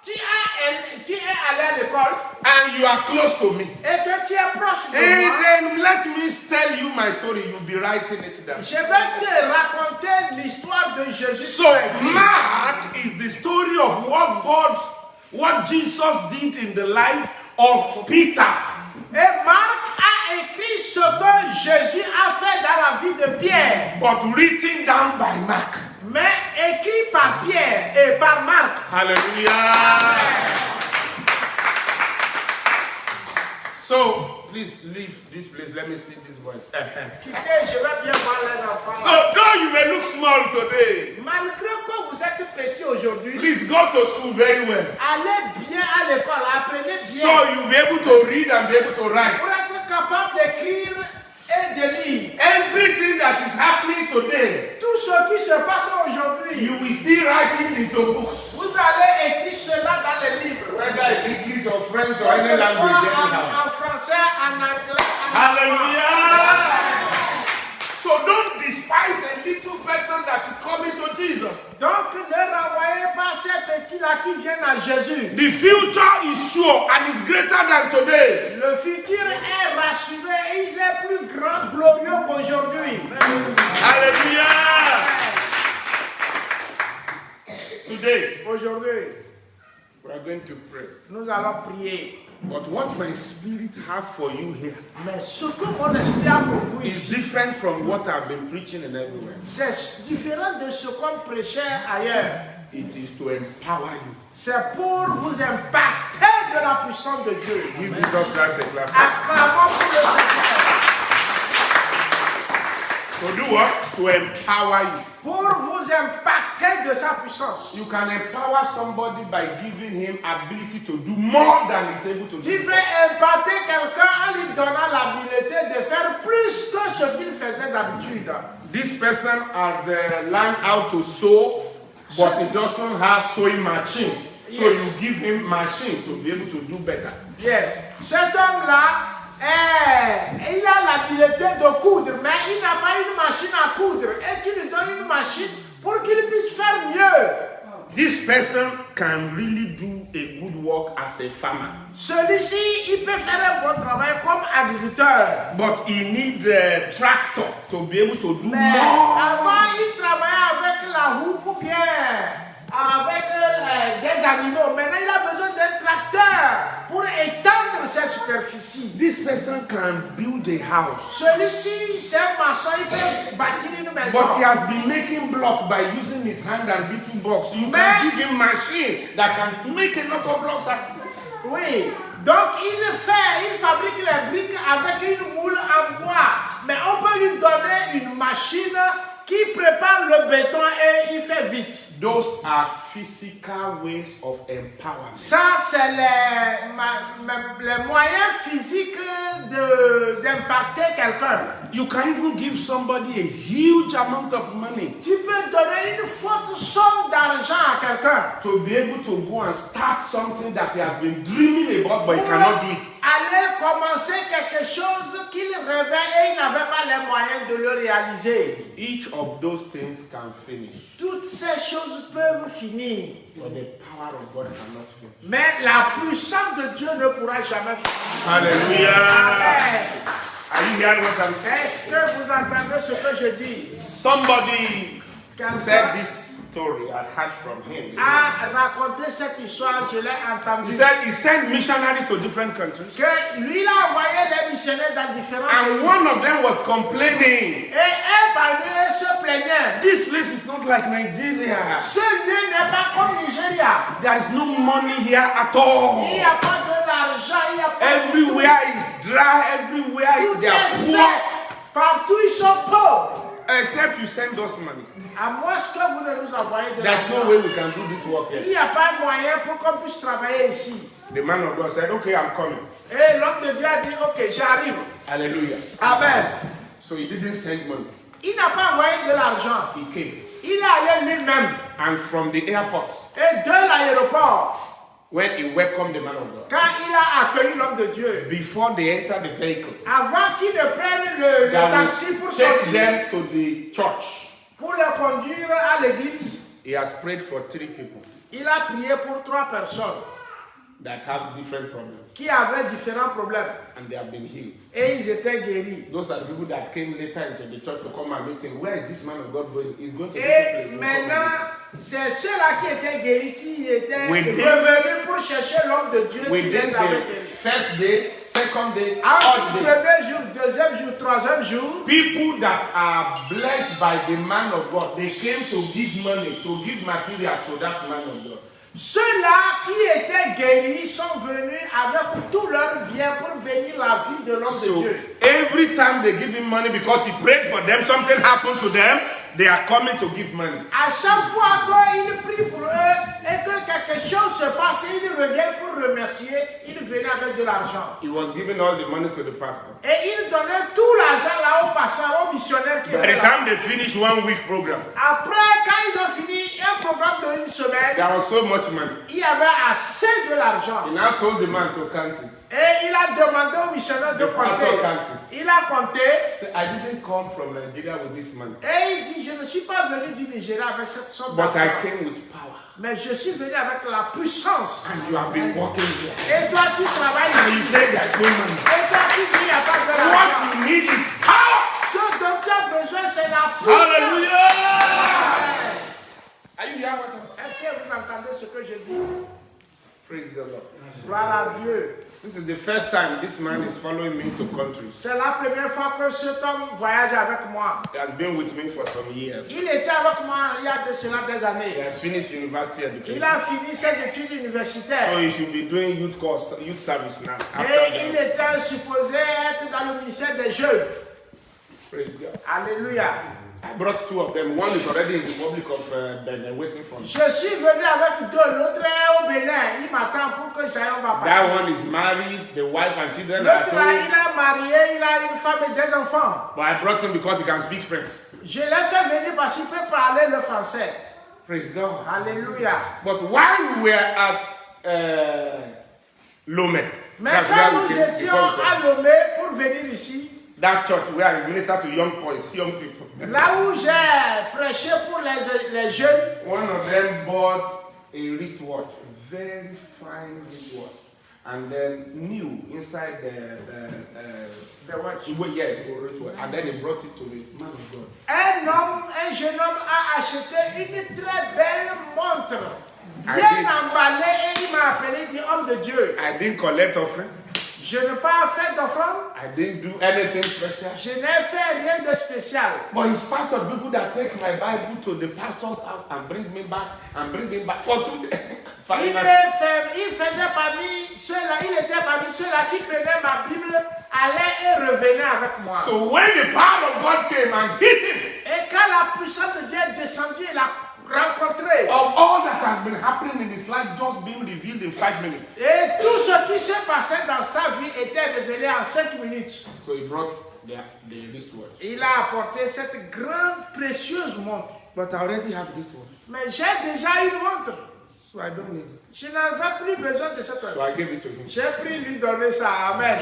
Speaker 2: tu es allé à l'école
Speaker 1: and you are close to me,
Speaker 2: et que tu es proche de
Speaker 1: and
Speaker 2: moi,
Speaker 1: then let me tell you my story. You'll be writing it down.
Speaker 2: je vais te raconter l'histoire de Jésus.
Speaker 1: So, Mark is the story of what Jesus did in the life of Peter.
Speaker 2: Et Marc a écrit ce que Jésus a fait dans la vie de Pierre,
Speaker 1: But written down by Mark.
Speaker 2: mais écrit par Pierre et par Marc.
Speaker 1: Hallelujah. So, please leave this place. Let me see this voice.
Speaker 2: Quittez, je vais bien voir les enfants.
Speaker 1: So, though you may look small today,
Speaker 2: Malgré que vous êtes petit aujourd'hui,
Speaker 1: please go to school very well.
Speaker 2: allez bien à l'école, apprenez bien
Speaker 1: So you'll be able to read and be able to write.
Speaker 2: pour être capable d'écrire et de lire.
Speaker 1: Everything that is happening today,
Speaker 2: Tout ce qui se passe aujourd'hui,
Speaker 1: you will still write it into books.
Speaker 2: vous allez écrire cela dans les livres.
Speaker 1: Whether in English or French or
Speaker 2: Que
Speaker 1: any
Speaker 2: ce
Speaker 1: language,
Speaker 2: soit
Speaker 1: anyhow.
Speaker 2: en français, en anglais, en
Speaker 1: Hallelujah. So don't despise a little person that is coming to Jesus.
Speaker 2: Donc ne renvoyez pas ces petits-là qui viennent à Jésus.
Speaker 1: The future is sure and is greater than today.
Speaker 2: Le futur est rassuré et il est plus grand, glorieux qu'aujourd'hui.
Speaker 1: Hallelujah. Today,
Speaker 2: Aujourd'hui,
Speaker 1: we are going to pray.
Speaker 2: nous allons prier.
Speaker 1: But what my spirit have for you here
Speaker 2: Mais ce que mon esprit a pour vous
Speaker 1: is
Speaker 2: ici,
Speaker 1: different from what I've been preaching and everywhere.
Speaker 2: c'est différent de ce qu'on prêchait ailleurs.
Speaker 1: It is to empower you.
Speaker 2: C'est pour vous impacter de la puissance de Dieu.
Speaker 1: Give Jesus Christ a clap.
Speaker 2: Acclamons pour le Seigneur.
Speaker 1: To do what? To empower you.
Speaker 2: Pour vous impacter de sa puissance.
Speaker 1: You can empower somebody by giving him ability to do more than he's able to
Speaker 2: Tu
Speaker 1: do.
Speaker 2: peux impacter quelqu'un en lui donnant l'habileté de faire plus que ce qu'il faisait d'habitude.
Speaker 1: This person has learned how to sew, but he doesn't have sewing machine. So
Speaker 2: Yes.
Speaker 1: you give him machine to be able to do better.
Speaker 2: Yes. Cet homme-là, il a l'habileté de coudre, mais il n'a pas une machine à coudre. Et tu lui donnes une machine pour qu'il puisse faire mieux.
Speaker 1: This person can really do a good work as a farmer,
Speaker 2: Celui-ci, il peut faire un bon travail comme agriculteur.
Speaker 1: but he needs a tractor to be able to do
Speaker 2: Mais
Speaker 1: more.
Speaker 2: avant, il travaillait avec la roue ou bien avec des animaux. Maintenant, il a besoin d'un tracteur pour étendre sa superficie.
Speaker 1: This person can build a house,
Speaker 2: Celui-ci, c'est un maçon, il peut bâtir une maison.
Speaker 1: but he has been making block by using his hand and little box. You can give him machine that can make a lot of blocks.
Speaker 2: Oui. Donc, il fabrique les briques avec une moule en bois. Mais on peut lui donner une machine qui prépare le béton et il fait vite.
Speaker 1: Those are physical ways of empowerment.
Speaker 2: Ça, c'est les moyens physiques d'impacter quelqu'un.
Speaker 1: You can even give somebody a huge amount of money
Speaker 2: Tu peux donner une forte somme d'argent à quelqu'un
Speaker 1: to be able to go and start something that he has been dreaming about, but he
Speaker 2: pour
Speaker 1: cannot do it.
Speaker 2: aller commencer quelque chose qu'il rêvait et il n'avait pas les moyens de le réaliser.
Speaker 1: Each of those things can finish,
Speaker 2: Toutes ces choses peuvent finir,
Speaker 1: but the power of God cannot finish.
Speaker 2: mais la puissance de Dieu ne pourra jamais finir.
Speaker 1: Hallelujah.
Speaker 2: Amen.
Speaker 1: Are you hearing what I'm saying?
Speaker 2: Est-ce que vous entendez ce que je dis?
Speaker 1: Somebody said this story I heard from him.
Speaker 2: a raconté cette histoire, je l'ai entendu.
Speaker 1: He said he sent missionaries to different countries.
Speaker 2: Que lui, il a envoyé des missionnaires dans différents
Speaker 1: And
Speaker 2: pays.
Speaker 1: one of them was complaining.
Speaker 2: Et un parmi eux se plaignait.
Speaker 1: This place is not like Nigeria.
Speaker 2: Ce lieu n'est pas comme Nigeria.
Speaker 1: There is no money here at all.
Speaker 2: Il n'y a pas de l'argent, il n'y a pas de tout.
Speaker 1: Everywhere is dry, everywhere
Speaker 2: Tout
Speaker 1: they are
Speaker 2: est sec.
Speaker 1: poor.
Speaker 2: Partout, ils sont pauvres.
Speaker 1: Except you send us money.
Speaker 2: À moins que vous ne nous envoyez de
Speaker 1: There's no
Speaker 2: l'argent.
Speaker 1: way we can do this work
Speaker 2: Il
Speaker 1: here.
Speaker 2: n'y a pas moyen pour qu'on puisse travailler ici.
Speaker 1: The man of God said, okay, I'm coming.
Speaker 2: Et l'homme de Dieu a dit, ok, j'arrive.
Speaker 1: Hallelujah.
Speaker 2: Amen.
Speaker 1: So he didn't send money.
Speaker 2: Il n'a pas envoyé de l'argent.
Speaker 1: He came.
Speaker 2: Il est allé lui-même.
Speaker 1: And from the airport,
Speaker 2: Et de l'aéroport,
Speaker 1: when he welcomed the man of God,
Speaker 2: quand il a accueilli l'homme de Dieu,
Speaker 1: before they enter the vehicle,
Speaker 2: avant qu'il ne prenne le
Speaker 1: that
Speaker 2: taxi
Speaker 1: will
Speaker 2: pour
Speaker 1: take
Speaker 2: sortir,
Speaker 1: them to the church,
Speaker 2: pour le conduire à l'église,
Speaker 1: he has prayed for 3 people
Speaker 2: il a prié pour 3 personnes
Speaker 1: that have different problems,
Speaker 2: qui avaient différents problèmes.
Speaker 1: and they have been healed.
Speaker 2: Et ils étaient guéris.
Speaker 1: Those are the people that came later into the church to come and meet him. Where is this man of God going? He's going to
Speaker 2: Et
Speaker 1: this place.
Speaker 2: maintenant, c'est ceux-là qui étaient guéris, qui étaient
Speaker 1: Within-
Speaker 2: revenus pour chercher l'homme de Dieu qui
Speaker 1: Within
Speaker 2: les avait
Speaker 1: the
Speaker 2: guéris.
Speaker 1: first day, second day,
Speaker 2: Entre
Speaker 1: third
Speaker 2: le
Speaker 1: day,
Speaker 2: premier jour, deuxième jour, troisième jour,
Speaker 1: people that are blessed by the man of God, they came to give money, to give materials to that man of God.
Speaker 2: ceux-là qui étaient guéris sont venus avec tout leur bien pour bénir la vie de l'homme de
Speaker 1: So
Speaker 2: Dieu.
Speaker 1: every time they give him money because he prayed for them, something happened to them, they are coming to give money.
Speaker 2: À chaque fois qu'il prie pour eux et que quelque chose se passe, ils reviennent pour remercier, ils venaient avec de l'argent.
Speaker 1: He was giving all the money to the pastor.
Speaker 2: Et ils donnaient tout l'argent là au pasteur, aux missionnaires qui
Speaker 1: By
Speaker 2: étaient
Speaker 1: the
Speaker 2: là.
Speaker 1: time they finished 1 week program,
Speaker 2: Après, quand ils ont fini un programme d'une semaine,
Speaker 1: there was so much money.
Speaker 2: il y avait assez de l'argent.
Speaker 1: He now told the man to count it.
Speaker 2: Et il a demandé au missionnaire de
Speaker 1: The pastor
Speaker 2: compter.
Speaker 1: counted.
Speaker 2: Il a compté.
Speaker 1: Say, I didn't come from Nigeria with this money,
Speaker 2: Et il dit, je ne suis pas venu du Nigeria avec cette somme
Speaker 1: but I
Speaker 2: d'argent.
Speaker 1: came with power.
Speaker 2: Mais je suis venu avec la puissance.
Speaker 1: And you have been working here.
Speaker 2: Et toi, tu travailles
Speaker 1: And you
Speaker 2: ici.
Speaker 1: say there's no money.
Speaker 2: Et toi, tu dis, il n'y a pas de l'argent.
Speaker 1: What you need is power.
Speaker 2: Ce dont tu as besoin, c'est la puissance.
Speaker 1: Hallelujah. Are you hearing what I'm saying?
Speaker 2: Est-ce que vous entendez ce que je dis?
Speaker 1: Praise the Lord.
Speaker 2: Gloire à Dieu.
Speaker 1: This is the first time this man is following me to countries.
Speaker 2: C'est la première fois que cet homme voyage avec moi.
Speaker 1: He has been with me for some years.
Speaker 2: Il était avec moi il y a de cela des
Speaker 1: He
Speaker 2: années.
Speaker 1: has finished university
Speaker 2: Il
Speaker 1: education.
Speaker 2: a fini ses études
Speaker 1: So
Speaker 2: universitaires.
Speaker 1: he should be doing youth course, youth service now.
Speaker 2: Et
Speaker 1: After
Speaker 2: il
Speaker 1: that.
Speaker 2: était supposé être dans le ministère des Jeunes.
Speaker 1: Praise God.
Speaker 2: Alléluia.
Speaker 1: I brought 2 of them. One is already in the Republic of Benin waiting for me.
Speaker 2: Je suis venu avec 2. L'autre est au Bénin. Il m'attend pour que j'aille, on va
Speaker 1: That
Speaker 2: partir.
Speaker 1: one is married, the wife and children are
Speaker 2: L'autre là,
Speaker 1: home.
Speaker 2: il a marié, il a une femme et des enfants.
Speaker 1: But I brought him because he can speak French.
Speaker 2: Je l'ai fait venir parce qu'il peut parler le français.
Speaker 1: Praise God.
Speaker 2: Alléluia.
Speaker 1: But while we were at Lomé,
Speaker 2: Mais
Speaker 1: that's
Speaker 2: quand
Speaker 1: where we
Speaker 2: nous
Speaker 1: came
Speaker 2: étions
Speaker 1: before we
Speaker 2: à
Speaker 1: came.
Speaker 2: Lomé pour venir ici,
Speaker 1: That church where I minister to young boys, young people.
Speaker 2: là où j'ai prêché pour les jeunes,
Speaker 1: One of them bought a wristwatch, very fine wristwatch, and then new inside
Speaker 2: the watch.
Speaker 1: yes, wristwatch, and then he brought it to me. Man of God.
Speaker 2: Un jeune homme a acheté une très belle montre,
Speaker 1: I
Speaker 2: bien
Speaker 1: did.
Speaker 2: emballée, et il m'a appelé, il dit homme de Dieu.
Speaker 1: I didn't collect offering.
Speaker 2: Je n'ai pas fait d'offrande,
Speaker 1: I didn't do anything special.
Speaker 2: je n'ai fait rien de spécial.
Speaker 1: But he's part of people that take my Bible to the pastor's house and bring me back for 2 days.
Speaker 2: Il faisait parmi ceux-là, il était parmi ceux-là qui prenaient ma Bible, allaient et revenaient avec moi.
Speaker 1: So when the power of God came and hit him,
Speaker 2: Et quand la puissance de Dieu est descendue, il a rencontré.
Speaker 1: of all that has been happening in his life just being revealed in 5 minutes.
Speaker 2: Et tout ce qui se passait dans sa vie était révélé en 5 minutes.
Speaker 1: So he brought the wristwatch.
Speaker 2: Il a apporté cette grande, précieuse montre.
Speaker 1: But I already have this one.
Speaker 2: Mais j'ai déjà une montre.
Speaker 1: So I don't need it.
Speaker 2: Je n'avais plus besoin de cette
Speaker 1: So
Speaker 2: montre.
Speaker 1: I gave it to him.
Speaker 2: J'ai pris lui donner ça. Amen.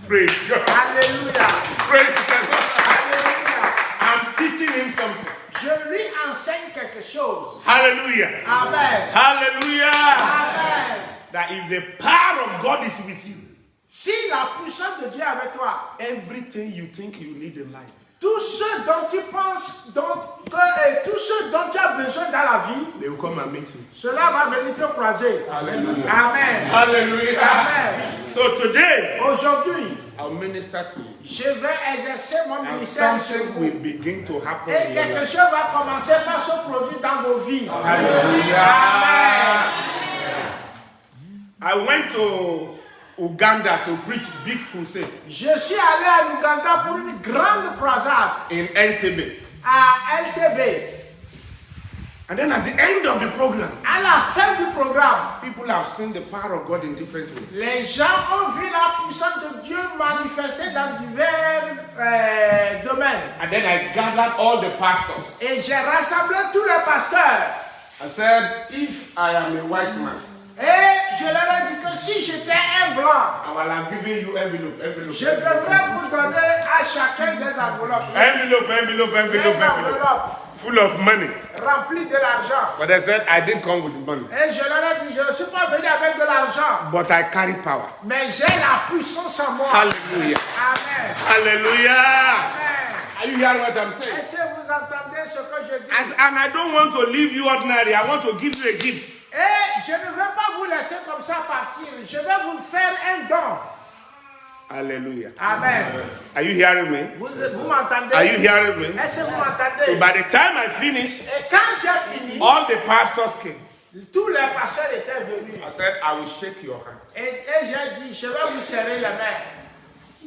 Speaker 1: Praise God.
Speaker 2: Alléluia.
Speaker 1: Praise God.
Speaker 2: Alléluia.
Speaker 1: I'm teaching him something.
Speaker 2: Je lui enseigne quelque chose.
Speaker 1: Hallelujah.
Speaker 2: Amen.
Speaker 1: Hallelujah.
Speaker 2: Amen.
Speaker 1: That if the power of God is with you,
Speaker 2: Si la puissance de Dieu est avec toi,
Speaker 1: everything you think you need in life,
Speaker 2: Tout ce dont tu penses, tout ce dont tu as besoin dans la vie,
Speaker 1: they will come and meet you.
Speaker 2: cela va venir te croiser.
Speaker 1: Hallelujah.
Speaker 2: Amen.
Speaker 1: Hallelujah.
Speaker 2: Amen.
Speaker 1: So today,
Speaker 2: Aujourd'hui,
Speaker 1: I'll minister to you.
Speaker 2: je vais exercer mon
Speaker 1: And
Speaker 2: ministère sur
Speaker 1: something
Speaker 2: vous.
Speaker 1: will begin to happen
Speaker 2: Et
Speaker 1: in your
Speaker 2: quelque
Speaker 1: life.
Speaker 2: chose va commencer par se produire dans vos vies.
Speaker 1: Hallelujah.
Speaker 2: Amen.
Speaker 1: I went to Uganda to preach big crusade
Speaker 2: Je suis allé à Uganda pour une grande croisade
Speaker 1: in Entebbe.
Speaker 2: à LTB.
Speaker 1: And then at the end of the program,
Speaker 2: À la fin du programme,
Speaker 1: people have seen the power of God in different ways.
Speaker 2: les gens ont vu la puissance de Dieu manifester dans divers domaines.
Speaker 1: And then I gathered all the pastors.
Speaker 2: Et j'ai rassemblé tous les pasteurs.
Speaker 1: I said, if I am a white man,
Speaker 2: Et je leur ai dit que si j'étais un blanc,
Speaker 1: I will have given you envelope.
Speaker 2: je devrais vous donner à chacun des enveloppes.
Speaker 1: Envelope.
Speaker 2: Des enveloppes
Speaker 1: Full of money.
Speaker 2: remplies de l'argent.
Speaker 1: But I said, I didn't come with money.
Speaker 2: Et je leur ai dit, je ne suis pas venu avec de l'argent,
Speaker 1: But I carry power.
Speaker 2: mais j'ai la puissance en moi.
Speaker 1: Hallelujah.
Speaker 2: Amen.
Speaker 1: Hallelujah.
Speaker 2: Amen.
Speaker 1: Are you hearing what I'm saying?
Speaker 2: Est-ce que vous entendez ce que je dis?
Speaker 1: And I don't want to leave you ordinary. I want to give you a gift.
Speaker 2: Et je ne vais pas vous laisser comme ça partir. Je vais vous faire un don.
Speaker 1: Hallelujah.
Speaker 2: Amen.
Speaker 1: Are you hearing me?
Speaker 2: Vous m'entendez?
Speaker 1: Are you hearing me?
Speaker 2: Est-ce que vous
Speaker 1: So
Speaker 2: m'entendez?
Speaker 1: by the time I finished,
Speaker 2: Et quand j'ai fini,
Speaker 1: all the pastors came.
Speaker 2: tous les pasteurs étaient venus.
Speaker 1: I said, I will shake your hand.
Speaker 2: Et j'ai dit, je vais vous serrer les mains.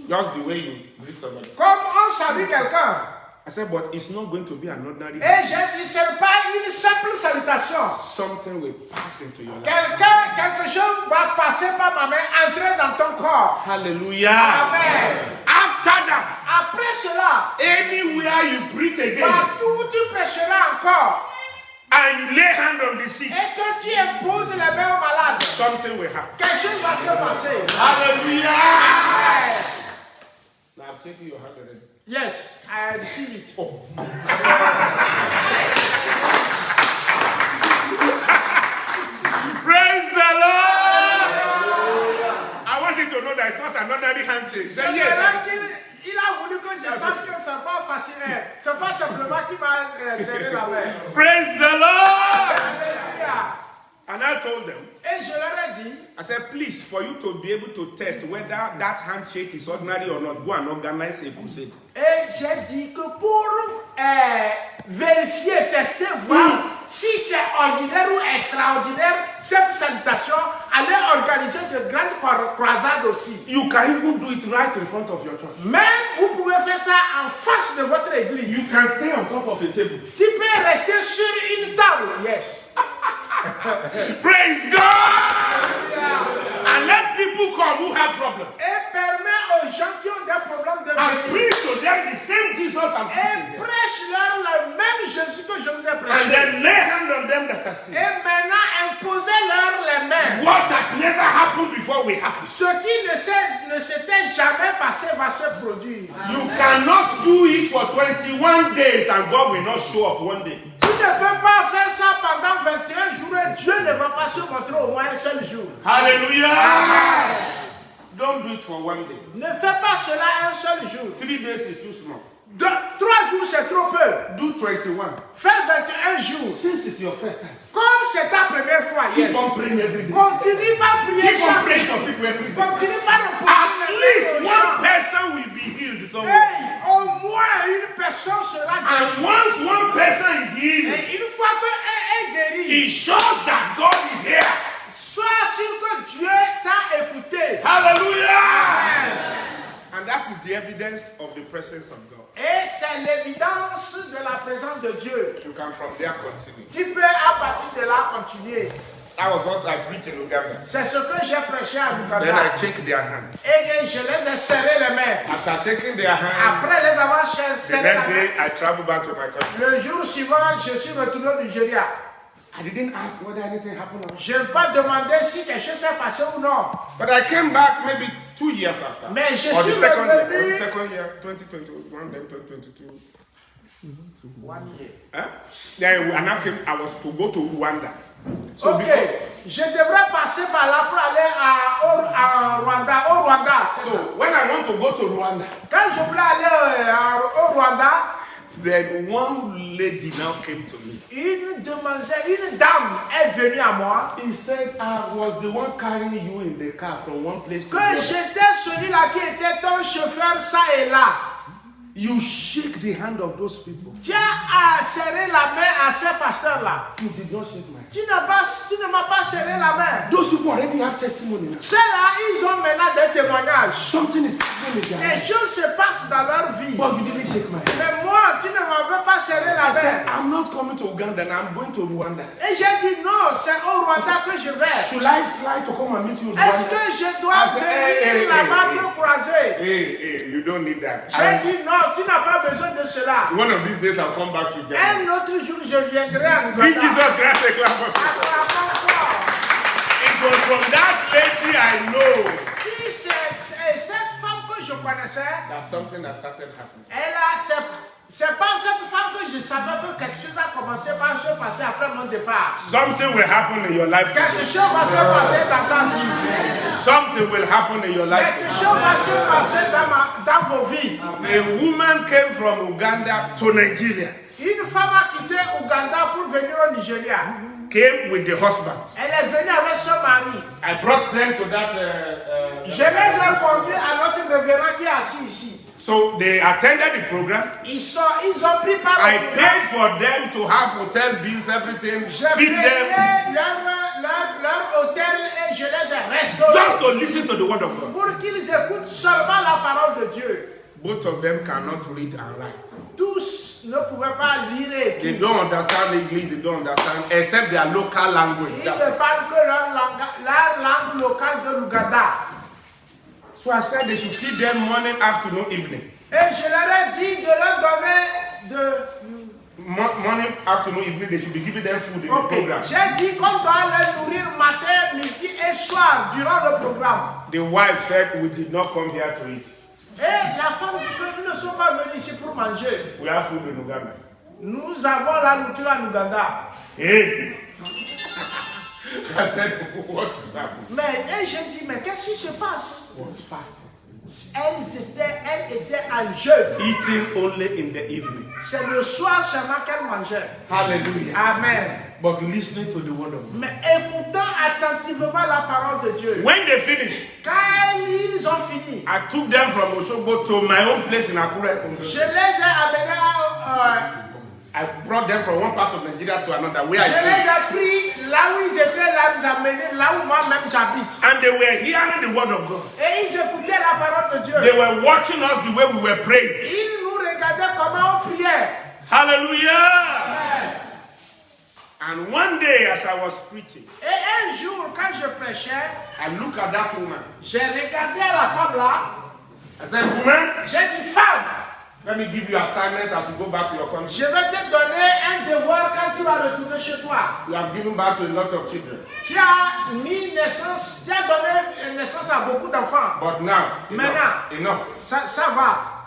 Speaker 1: Just the way you greet somebody.
Speaker 2: Comme on salue quelqu'un.
Speaker 1: I said, but it's not going to be an ordinary hand.
Speaker 2: Et j'ai dit, ce n'est pas une simple salutation.
Speaker 1: Something will pass into your life.
Speaker 2: Quelque chose va passer par ma main, entrer dans ton corps.
Speaker 1: Hallelujah.
Speaker 2: Amen.
Speaker 1: After that,
Speaker 2: Après cela,
Speaker 1: anywhere you preach again
Speaker 2: partout où tu prêcheras encore
Speaker 1: and you lay hand on the sick,
Speaker 2: et que tu imposes les mains aux malades,
Speaker 1: something will happen.
Speaker 2: quelque chose va se passer.
Speaker 1: Hallelujah.
Speaker 2: Amen.
Speaker 1: Now I'm taking your hand already.
Speaker 2: Yes, I receive it.
Speaker 1: Praise the Lord. I want you to know that it's not an ordinary handshake.
Speaker 2: C'est
Speaker 1: Say
Speaker 2: vrai
Speaker 1: yes.
Speaker 2: qu'il a voulu que je sache que ce n'est pas facile. Ce n'est pas simplement qu'il m'a serré la main.
Speaker 1: Praise the Lord.
Speaker 2: Alléluia.
Speaker 1: And I told them,
Speaker 2: Et je leur ai dit,
Speaker 1: I said, please, for you to be able to test whether that handshake is ordinary or not, go and organize a crusade.
Speaker 2: et j'ai dit que pour vérifier, tester, voir si c'est ordinaire ou extraordinaire, cette salutation, allez organiser de grandes croisades aussi.
Speaker 1: You can even do it right in front of your church.
Speaker 2: Même vous pouvez faire ça en face de votre église.
Speaker 1: You can stay on top of a table.
Speaker 2: Tu peux rester sur une table. Yes.
Speaker 1: Praise God! And let people come who have problems.
Speaker 2: Et permet aux gens qui ont des problèmes de
Speaker 1: And
Speaker 2: venir.
Speaker 1: preach to them the same Jesus I'm
Speaker 2: Et
Speaker 1: preaching here.
Speaker 2: prêche-leur le même Jésus que je vous ai
Speaker 1: And
Speaker 2: prêché.
Speaker 1: then lay hand on them that are sick.
Speaker 2: Et maintenant, imposez-leur les mains.
Speaker 1: What has never happened before will happen.
Speaker 2: Ce qui ne s'était jamais passé va se produire.
Speaker 1: You cannot do it for 21 days and God will not show up one day.
Speaker 2: Tu ne peux pas faire ça pendant 21 jours et Dieu ne va pas se montrer au moins un seul jour.
Speaker 1: Hallelujah!
Speaker 2: Amen.
Speaker 1: Don't do it for one day.
Speaker 2: Ne fais pas cela un seul jour.
Speaker 1: 3 days is too small.
Speaker 2: 3 jours, c'est trop peu.
Speaker 1: Do 21.
Speaker 2: Fais 21 jours.
Speaker 1: Since it's your first time,
Speaker 2: Comme c'est ta première fois.
Speaker 1: keep
Speaker 2: Yes.
Speaker 1: on praying every day.
Speaker 2: Continue par prier
Speaker 1: Keep on
Speaker 2: chaque
Speaker 1: praying
Speaker 2: jour.
Speaker 1: for people every day.
Speaker 2: Continue par
Speaker 1: At least one person will be healed somewhere.
Speaker 2: Hey, au moins une personne sera
Speaker 1: And
Speaker 2: guérie.
Speaker 1: once one person is healed,
Speaker 2: Et une fois qu'elle est guérie,
Speaker 1: it shows that God is here.
Speaker 2: sois sûr que Dieu t'a écouté.
Speaker 1: Hallelujah!
Speaker 2: Amen.
Speaker 1: And that is the evidence of the presence of God.
Speaker 2: Et c'est l'évidence de la présence de Dieu.
Speaker 1: You can from there continue.
Speaker 2: Tu peux à partir de là continuer.
Speaker 1: That was what I preached in Uganda.
Speaker 2: C'est ce que j'ai prêché à
Speaker 1: Then I
Speaker 2: Uganda.
Speaker 1: shake their hand.
Speaker 2: Et je les ai serré les mains.
Speaker 1: After shaking their hand,
Speaker 2: Après les avoir
Speaker 1: the
Speaker 2: serré la
Speaker 1: next
Speaker 2: main,
Speaker 1: day I traveled back to my country.
Speaker 2: le jour suivant, je suis retourné au Nigeria.
Speaker 1: I didn't ask whether anything happened or not.
Speaker 2: Je n'ai pas demandé si quelque chose s'est passé ou non.
Speaker 1: But I came back maybe 2 years after.
Speaker 2: Mais je
Speaker 1: Or the
Speaker 2: suis
Speaker 1: second year.
Speaker 2: revenu.
Speaker 1: Was the second year, 2021, then 2022.
Speaker 2: 1 year.
Speaker 1: Huh? Then I now came, I was to go to Rwanda.
Speaker 2: Ok. Je devrais passer par là pour aller à Rwanda. Au Rwanda, c'est ça.
Speaker 1: So when I want to go to Rwanda,
Speaker 2: Quand je voulais aller au Rwanda,
Speaker 1: then one lady now came to me.
Speaker 2: une demoiselle, une dame est venue à moi.
Speaker 1: He said, I was the one carrying you in the car from one place to
Speaker 2: Que
Speaker 1: the other.
Speaker 2: j'étais celui-là qui était ton chauffeur, ça et là.
Speaker 1: You shake the hand of those people.
Speaker 2: Tu as serré la main à ces pasteurs-là.
Speaker 1: You did not shake my hand.
Speaker 2: Tu ne m'as pas serré la main.
Speaker 1: Those people already have testimony now.
Speaker 2: Ceux-là, ils ont maintenant des témoignages.
Speaker 1: Something is happening in their
Speaker 2: Les
Speaker 1: life.
Speaker 2: choses se passent dans leur vie.
Speaker 1: But you didn't shake my hand.
Speaker 2: Mais moi, tu ne m'avais pas serré la
Speaker 1: I said,
Speaker 2: main.
Speaker 1: I'm not coming to Uganda, and I'm going to Rwanda.
Speaker 2: Et j'ai dit non, c'est au Rwanda que je vais.
Speaker 1: Should I fly to come and meet you in
Speaker 2: Est-ce
Speaker 1: Rwanda?
Speaker 2: que je dois
Speaker 1: I said, hey,
Speaker 2: venir là-bas te croiser?
Speaker 1: Hey, you don't need that.
Speaker 2: J'ai dit non, tu n'as pas besoin de cela.
Speaker 1: One of these days I'll come back to Uganda.
Speaker 2: Un autre jour, je viendrai à
Speaker 1: Give
Speaker 2: Uganda.
Speaker 1: Jesus Christ a clap. It was from that lady I know
Speaker 2: Si cette femme que je connaissais,
Speaker 1: that something has started happening.
Speaker 2: c'est pas cette femme que je savais que quelque chose a commencé par se passer après mon départ.
Speaker 1: Something will happen in your life
Speaker 2: Quelque
Speaker 1: today.
Speaker 2: chose va se passer dans ta vie.
Speaker 1: Something will happen in your life
Speaker 2: Quelque
Speaker 1: today.
Speaker 2: chose va se passer dans vos vies.
Speaker 1: A woman came from Uganda to Nigeria,
Speaker 2: Une femme a quitté Ouganda pour venir au Nigeria.
Speaker 1: came with the husband.
Speaker 2: Elle est venue avec son mari.
Speaker 1: I brought them to that.
Speaker 2: Je les ai conduits à notre révérend qui est assis ici.
Speaker 1: So they attended the program.
Speaker 2: Ils ont pris part au
Speaker 1: I
Speaker 2: programme.
Speaker 1: paid for them to have hotel bills, everything,
Speaker 2: J'ai
Speaker 1: feed
Speaker 2: payé
Speaker 1: them,
Speaker 2: leur hôtel et je les ai restaurés
Speaker 1: just to listen to the word of God.
Speaker 2: pour qu'ils écoutent seulement la parole de Dieu.
Speaker 1: Both of them cannot read and write.
Speaker 2: Tous ne pouvaient pas lire et
Speaker 1: They
Speaker 2: écrire.
Speaker 1: don't understand English, they don't understand except their local language.
Speaker 2: Ils
Speaker 1: That's
Speaker 2: ne
Speaker 1: it.
Speaker 2: parlent que leur langue locale de l'Ouganda.
Speaker 1: So I said they should feed them morning, afternoon, evening.
Speaker 2: Et je leur ai dit de leur donner
Speaker 1: Morning, afternoon, evening, they should be giving them food in the
Speaker 2: Ok,
Speaker 1: program.
Speaker 2: j'ai dit qu'on doit les nourrir matin, midi et soir durant le programme.
Speaker 1: The wife said, we did not come here to eat.
Speaker 2: Et la femme dit que nous ne sommes pas venus ici pour manger.
Speaker 1: We have food in Uganda.
Speaker 2: Nous avons la nourriture en Ouganda.
Speaker 1: Hey! I said, what is happening?
Speaker 2: Mais et j'ai dit, mais qu'est-ce qui se passe?
Speaker 1: Was fasting.
Speaker 2: Elle était en jeûne.
Speaker 1: Eating only in the evening.
Speaker 2: C'est le soir seulement qu'elle mangeait.
Speaker 1: Hallelujah.
Speaker 2: Amen.
Speaker 1: But listening to the word of God.
Speaker 2: Mais écoutant attentivement la parole de Dieu.
Speaker 1: When they finished,
Speaker 2: Quand ils ont fini,
Speaker 1: I took them from Osogbo to my own place in Akure.
Speaker 2: je les ai amenés
Speaker 1: I brought them from one part of Nigeria to another where I
Speaker 2: je les
Speaker 1: stayed.
Speaker 2: ai pris là où ils étaient, là où ils amenés, là où moi-même j'habite.
Speaker 1: And they were hearing the word of God.
Speaker 2: Et ils écoutaient la parole de Dieu.
Speaker 1: They were watching us the way we were praying.
Speaker 2: Ils nous regardaient comment on priait.
Speaker 1: Hallelujah. And one day as I was preaching,
Speaker 2: Et un jour, quand je prêchais,
Speaker 1: I looked at that woman.
Speaker 2: j'ai regardé la femme là.
Speaker 1: I said, woman,
Speaker 2: J'ai dit, femme,
Speaker 1: let me give you assignment as you go back to your country.
Speaker 2: je vais te donner un devoir quand tu vas retourner chez toi.
Speaker 1: You have given back to a lot of children.
Speaker 2: Tu as mis naissance, tu as donné naissance à beaucoup d'enfants.
Speaker 1: But now,
Speaker 2: Maintenant,
Speaker 1: enough.
Speaker 2: ça va.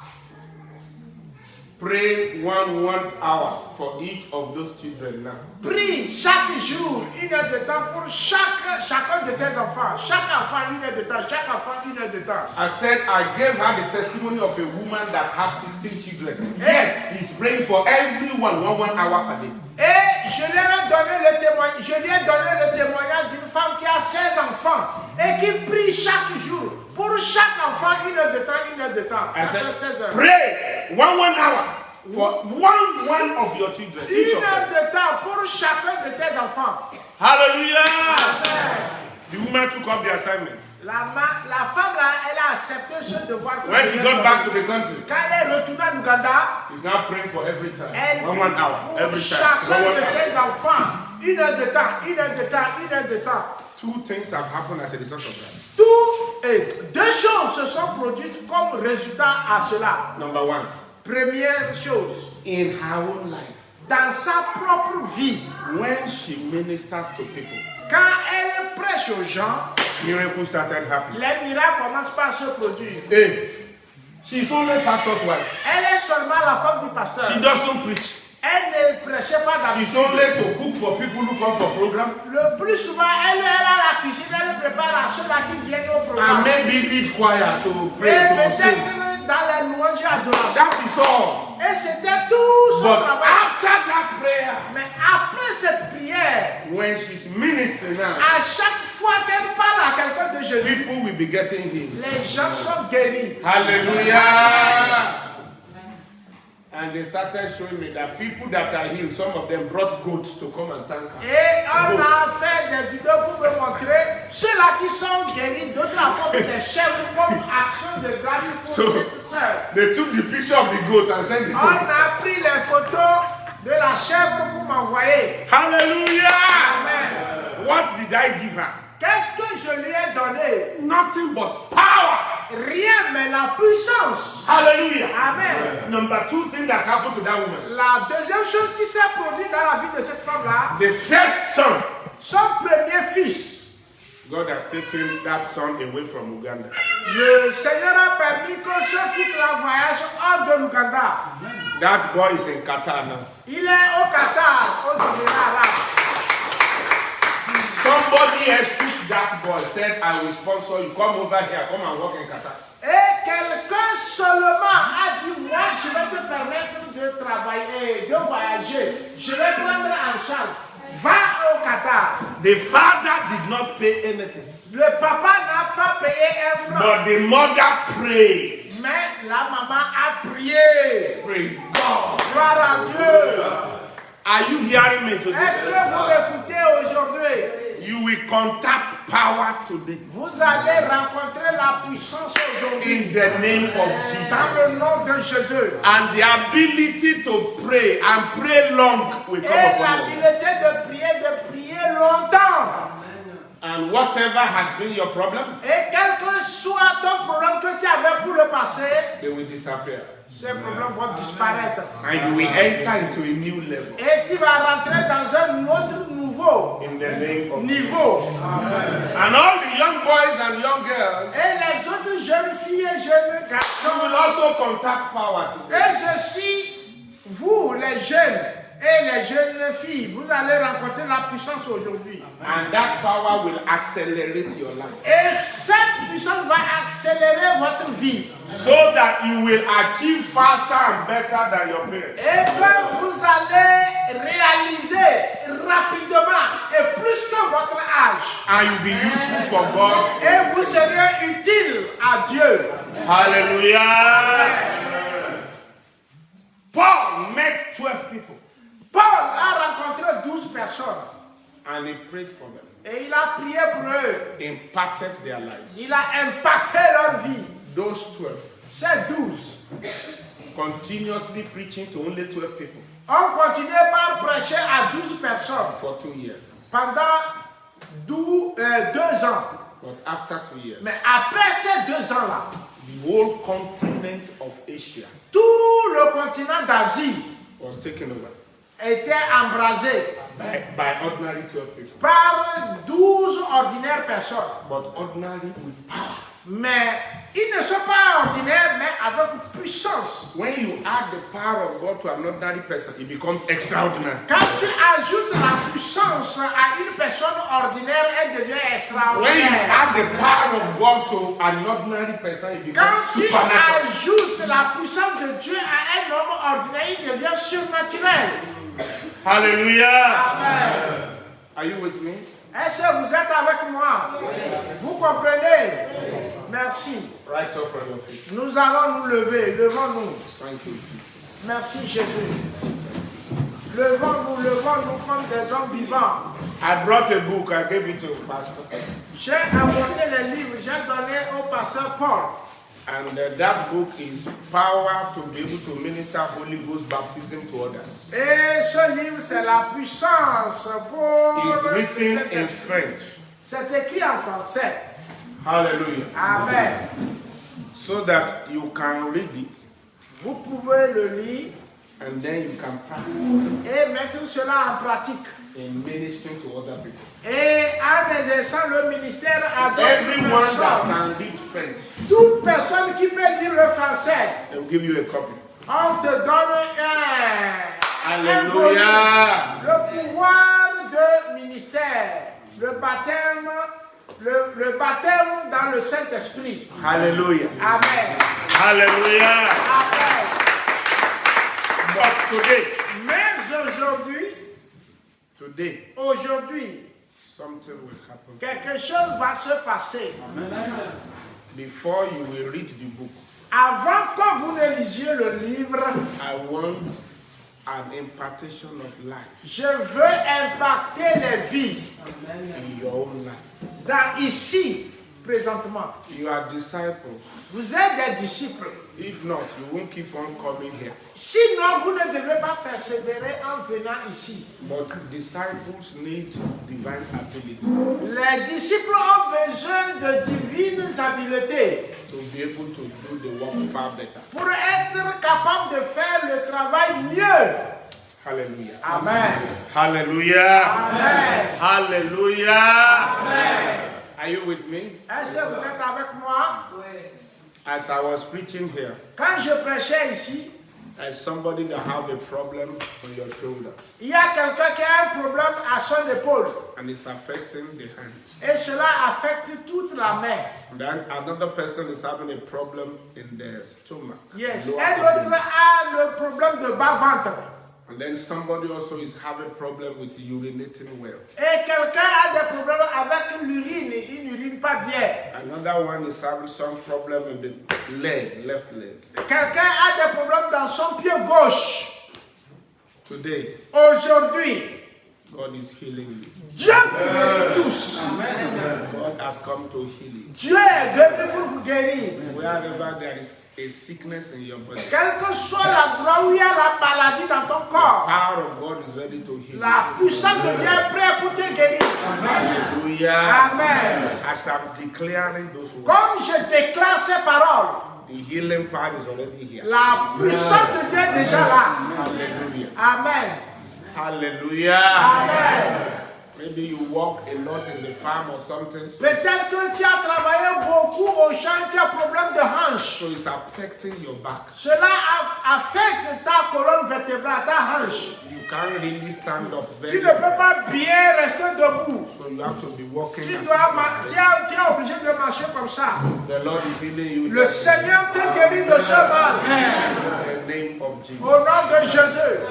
Speaker 1: Pray 1 hour for each of those children now.
Speaker 2: Prie chaque jour 1 heure de temps pour chacun de tes enfants. Chaque enfant 1 heure de temps. Chaque enfant 1 heure de temps.
Speaker 1: I said I gave her the testimony of a woman that has 16 children. Yet he's praying for everyone 1 hour per day.
Speaker 2: Et je lui ai donné le témoignage d'une femme qui a 16 enfants et qui prie chaque jour pour chaque enfant 1 heure de temps, 1 heure de temps.
Speaker 1: I
Speaker 2: Ça fait 16
Speaker 1: said,
Speaker 2: heures.
Speaker 1: pray 1 hour for one of your children. Each
Speaker 2: 1
Speaker 1: of
Speaker 2: heure
Speaker 1: them.
Speaker 2: de temps pour chacun de tes enfants.
Speaker 1: Hallelujah.
Speaker 2: Amen.
Speaker 1: The woman took up the assignment.
Speaker 2: La femme là, elle a accepté ce devoir. que
Speaker 1: When
Speaker 2: je
Speaker 1: she
Speaker 2: lui ai
Speaker 1: got back
Speaker 2: donné.
Speaker 1: to the country,
Speaker 2: Quand elle est retournée en Ouganda,
Speaker 1: she's now praying for every child.
Speaker 2: elle
Speaker 1: 1
Speaker 2: prie
Speaker 1: hour,
Speaker 2: pour
Speaker 1: every child.
Speaker 2: chacun
Speaker 1: 1
Speaker 2: de
Speaker 1: hour.
Speaker 2: ses enfants. 1 heure de temps, 1 heure de temps, 1 heure de temps.
Speaker 1: Two things have happened as a result of that.
Speaker 2: Deux choses se sont produites comme résultat à cela.
Speaker 1: Number one,
Speaker 2: Première chose,
Speaker 1: in her own life,
Speaker 2: dans sa propre vie,
Speaker 1: when she ministers to people,
Speaker 2: quand elle prêche aux gens,
Speaker 1: miracles started happening.
Speaker 2: les miracles commencent par se produire.
Speaker 1: Hey, she's only pastor's wife.
Speaker 2: Elle est seulement la femme du pasteur.
Speaker 1: She doesn't preach.
Speaker 2: Elle ne prêchait pas
Speaker 1: She's
Speaker 2: d'habitude.
Speaker 1: only to cook for people who come for program
Speaker 2: Le plus souvent, elle est à la cuisine, elle prépare à ceux-là qui viennent au
Speaker 1: and
Speaker 2: programme.
Speaker 1: maybe lead choir to
Speaker 2: Et
Speaker 1: pray, to sing.
Speaker 2: peut-être dans les louanges et adorations.
Speaker 1: That is all.
Speaker 2: Et c'était tout son
Speaker 1: But
Speaker 2: travail.
Speaker 1: after that prayer,
Speaker 2: Mais après cette prière,
Speaker 1: when she's ministering now,
Speaker 2: à chaque fois qu'elle parle à quelqu'un de Jésus,
Speaker 1: people will be getting healed.
Speaker 2: les gens sont guéris.
Speaker 1: Hallelujah. And they started showing me that people that are healed, some of them brought goats to come and thank her.
Speaker 2: Et on a fait des vidéos pour me montrer ceux-là qui sont guéris, d'autres apportent des chèvres comme action de grâce pour
Speaker 1: So,
Speaker 2: cette sœur.
Speaker 1: they took the picture of the goat and sent it
Speaker 2: On
Speaker 1: to me.
Speaker 2: a pris les photos de la chèvre pour m'envoyer.
Speaker 1: Hallelujah.
Speaker 2: Amen.
Speaker 1: What did I give her?
Speaker 2: Qu'est-ce que je lui ai donné?
Speaker 1: Nothing but power.
Speaker 2: Rien, mais la puissance.
Speaker 1: Hallelujah.
Speaker 2: Amen.
Speaker 1: Number two thing that happened to that woman.
Speaker 2: La deuxième chose qui s'est produite dans la vie de cette femme-là,
Speaker 1: The first son.
Speaker 2: son premier fils.
Speaker 1: God has taken that son away from Uganda.
Speaker 2: Le Seigneur a permis que ce fils-là voyage hors de l'Ouganda.
Speaker 1: That boy is in Qatar now.
Speaker 2: Il est au Qatar, aux Émirats arabes.
Speaker 1: Somebody else took that boy, said, I will sponsor you. Come over here, come and work in Qatar.
Speaker 2: Et quelqu'un seulement a dit, moi je vais te permettre de travailler, de voyager. Je vais prendre en charge. Va au Qatar.
Speaker 1: The father did not pay anything.
Speaker 2: Le papa n'a pas payé un franc.
Speaker 1: But the mother prayed.
Speaker 2: Mais la maman a prié.
Speaker 1: Praise God.
Speaker 2: Gloire à Dieu.
Speaker 1: Are you hearing me today?
Speaker 2: Est-ce que vous m'écoutez aujourd'hui?
Speaker 1: You will contact power today.
Speaker 2: Vous allez rencontrer la puissance aujourd'hui.
Speaker 1: In the name of Jesus.
Speaker 2: Dans le nom de Jésus.
Speaker 1: And the ability to pray and pray long will
Speaker 2: Et
Speaker 1: come upon you.
Speaker 2: l'habilité de prier longtemps.
Speaker 1: And whatever has been your problem,
Speaker 2: Et quel que soit ton problème que tu avais pour le passé,
Speaker 1: they will disappear.
Speaker 2: ces problèmes vont disparaître.
Speaker 1: And you will enter into a new level.
Speaker 2: Et tu vas rentrer dans un autre nouveau
Speaker 1: In the name of Jesus.
Speaker 2: niveau.
Speaker 1: And all the young boys and young girls,
Speaker 2: Et les autres jeunes filles et jeunes
Speaker 1: you
Speaker 2: garçons.
Speaker 1: will also contact power today.
Speaker 2: Et ceci, vous les jeunes et les jeunes filles, vous allez rencontrer la puissance aujourd'hui.
Speaker 1: And that power will accelerate your life.
Speaker 2: Et cette puissance va accélérer votre vie.
Speaker 1: So that you will achieve faster and better than your parents.
Speaker 2: Et que vous allez réaliser rapidement et plus que votre âge.
Speaker 1: And you'll be useful for God.
Speaker 2: Et vous serez utile à Dieu.
Speaker 1: Hallelujah. Paul met 12 people
Speaker 2: Paul a rencontré 12 personnes
Speaker 1: and he prayed for them,
Speaker 2: et il a prié pour eux.
Speaker 1: impacted their life.
Speaker 2: Il a impacté leur vie.
Speaker 1: Those 12
Speaker 2: Ces 12
Speaker 1: continuously preaching to only 12 people
Speaker 2: ont continué par prêcher à 12 personnes
Speaker 1: for 2 years.
Speaker 2: pendant 2 ans.
Speaker 1: But after 2 years,
Speaker 2: Mais après ces 2 ans-là,
Speaker 1: the whole continent of Asia
Speaker 2: tout le continent d'Asie
Speaker 1: was taken over
Speaker 2: était embrasé
Speaker 1: by ordinary 12 people.
Speaker 2: par 12 ordinaires personnes.
Speaker 1: But ordinary with power.
Speaker 2: Mais ils ne sont pas ordinaires, mais avec puissance.
Speaker 1: When you add the power of God to an ordinary person, it becomes extraordinary.
Speaker 2: Quand tu ajoutes la puissance à une personne ordinaire, elle devient
Speaker 1: When you
Speaker 2: extraordinaire.
Speaker 1: add the power of God to an ordinary person, it becomes
Speaker 2: Quand tu
Speaker 1: supernatural.
Speaker 2: ajoutes la puissance de Dieu à un homme ordinaire, il devient surnaturel.
Speaker 1: Hallelujah.
Speaker 2: Amen.
Speaker 1: Are you with me?
Speaker 2: Est-ce que vous êtes avec moi? Vous comprenez? Merci.
Speaker 1: Rise up on your feet.
Speaker 2: Nous allons nous lever. Levons-nous.
Speaker 1: Thank you, Jesus.
Speaker 2: Merci Jésus. Levons-nous comme des hommes vivants.
Speaker 1: I brought a book. I gave it to Pastor.
Speaker 2: J'ai apporté les livres, j'ai donné au pasteur Paul.
Speaker 1: And that book is Power to be able to minister Holy Ghost baptism to others.
Speaker 2: Et ce livre, c'est la puissance pour...
Speaker 1: It's written in French.
Speaker 2: C'est écrit en français.
Speaker 1: Hallelujah.
Speaker 2: Amen.
Speaker 1: So that you can read it
Speaker 2: Vous pouvez le lire
Speaker 1: and then you can practice
Speaker 2: et mettre cela en pratique.
Speaker 1: in ministering to other people.
Speaker 2: Et en exerçant le ministère à d'autres
Speaker 1: Everyone that
Speaker 2: personnes,
Speaker 1: can read French,
Speaker 2: toute personne qui peut lire le français,
Speaker 1: they will give you a copy.
Speaker 2: on te donne
Speaker 1: Alléluia.
Speaker 2: Le pouvoir de ministère, le baptême dans le Saint-Esprit.
Speaker 1: Hallelujah.
Speaker 2: Amen.
Speaker 1: Hallelujah.
Speaker 2: Amen.
Speaker 1: But today,
Speaker 2: Mais aujourd'hui,
Speaker 1: something will happen.
Speaker 2: quelque chose va se passer.
Speaker 1: Before you will read the book,
Speaker 2: Avant que vous ne lisiez le livre,
Speaker 1: I want an impartation of life
Speaker 2: je veux impacter les vies
Speaker 1: in your own life.
Speaker 2: dans ici, présentement.
Speaker 1: You are disciples.
Speaker 2: Vous êtes des disciples.
Speaker 1: If not, you won't keep on coming here.
Speaker 2: Sinon, vous ne devez pas persévérer en venant ici.
Speaker 1: But disciples need divine ability
Speaker 2: Les disciples ont besoin de divines habiletés
Speaker 1: to be able to do the work far better.
Speaker 2: pour être capables de faire le travail mieux.
Speaker 1: Hallelujah.
Speaker 2: Amen.
Speaker 1: Hallelujah.
Speaker 2: Amen.
Speaker 1: Hallelujah.
Speaker 2: Amen.
Speaker 1: Are you with me?
Speaker 2: Est-ce que vous êtes avec moi?
Speaker 1: As I was preaching here,
Speaker 2: Quand je prêchais ici,
Speaker 1: there's somebody that have a problem on your shoulder
Speaker 2: il y a quelqu'un qui a un problème à son épaule
Speaker 1: and it's affecting the hand.
Speaker 2: et cela affecte toute la main.
Speaker 1: And then another person is having a problem in their stomach.
Speaker 2: Yes.
Speaker 1: lower
Speaker 2: Un autre
Speaker 1: abdomen.
Speaker 2: a le problème de bas-ventre.
Speaker 1: And then somebody also is having a problem with urinating well.
Speaker 2: Et quelqu'un a des problèmes avec l'urine, il n'urine pas bien.
Speaker 1: Another one is having some problem with the leg, left leg.
Speaker 2: Quelqu'un a des problèmes dans son pied gauche.
Speaker 1: Today,
Speaker 2: Aujourd'hui,
Speaker 1: God is healing you.
Speaker 2: Dieu vous tous.
Speaker 1: God has come to heal you.
Speaker 2: Dieu est venu pour vous guérir.
Speaker 1: Wherever there is a sickness in your body,
Speaker 2: Quel que soit l'endroit où il y a la maladie dans ton corps,
Speaker 1: power of God is ready to heal
Speaker 2: la
Speaker 1: you.
Speaker 2: puissance de Dieu est prête pour te guérir.
Speaker 1: Hallelujah.
Speaker 2: Amen.
Speaker 1: As I'm declaring those words,
Speaker 2: Comme je déclare ces paroles,
Speaker 1: the healing power is already here.
Speaker 2: la puissance de Dieu est déjà là.
Speaker 1: Hallelujah.
Speaker 2: Amen.
Speaker 1: Hallelujah.
Speaker 2: Amen.
Speaker 1: Maybe you walk a lot in the farm or something, so
Speaker 2: Peut-être que tu as travaillé beaucoup au champ, tu as problème de hanche.
Speaker 1: it's affecting your back.
Speaker 2: Cela affecte ta colonne vertébrale, ta hanche.
Speaker 1: You can't really stand up
Speaker 2: Tu
Speaker 1: very
Speaker 2: ne peux
Speaker 1: well.
Speaker 2: pas bien rester debout.
Speaker 1: So you have to be walking.
Speaker 2: Tu
Speaker 1: as
Speaker 2: dois,
Speaker 1: if
Speaker 2: tu es obligé de marcher comme ça.
Speaker 1: the Lord is healing you.
Speaker 2: Le Seigneur te guérit de ce mal.
Speaker 1: In the name of Jesus.
Speaker 2: Au nom de Jésus.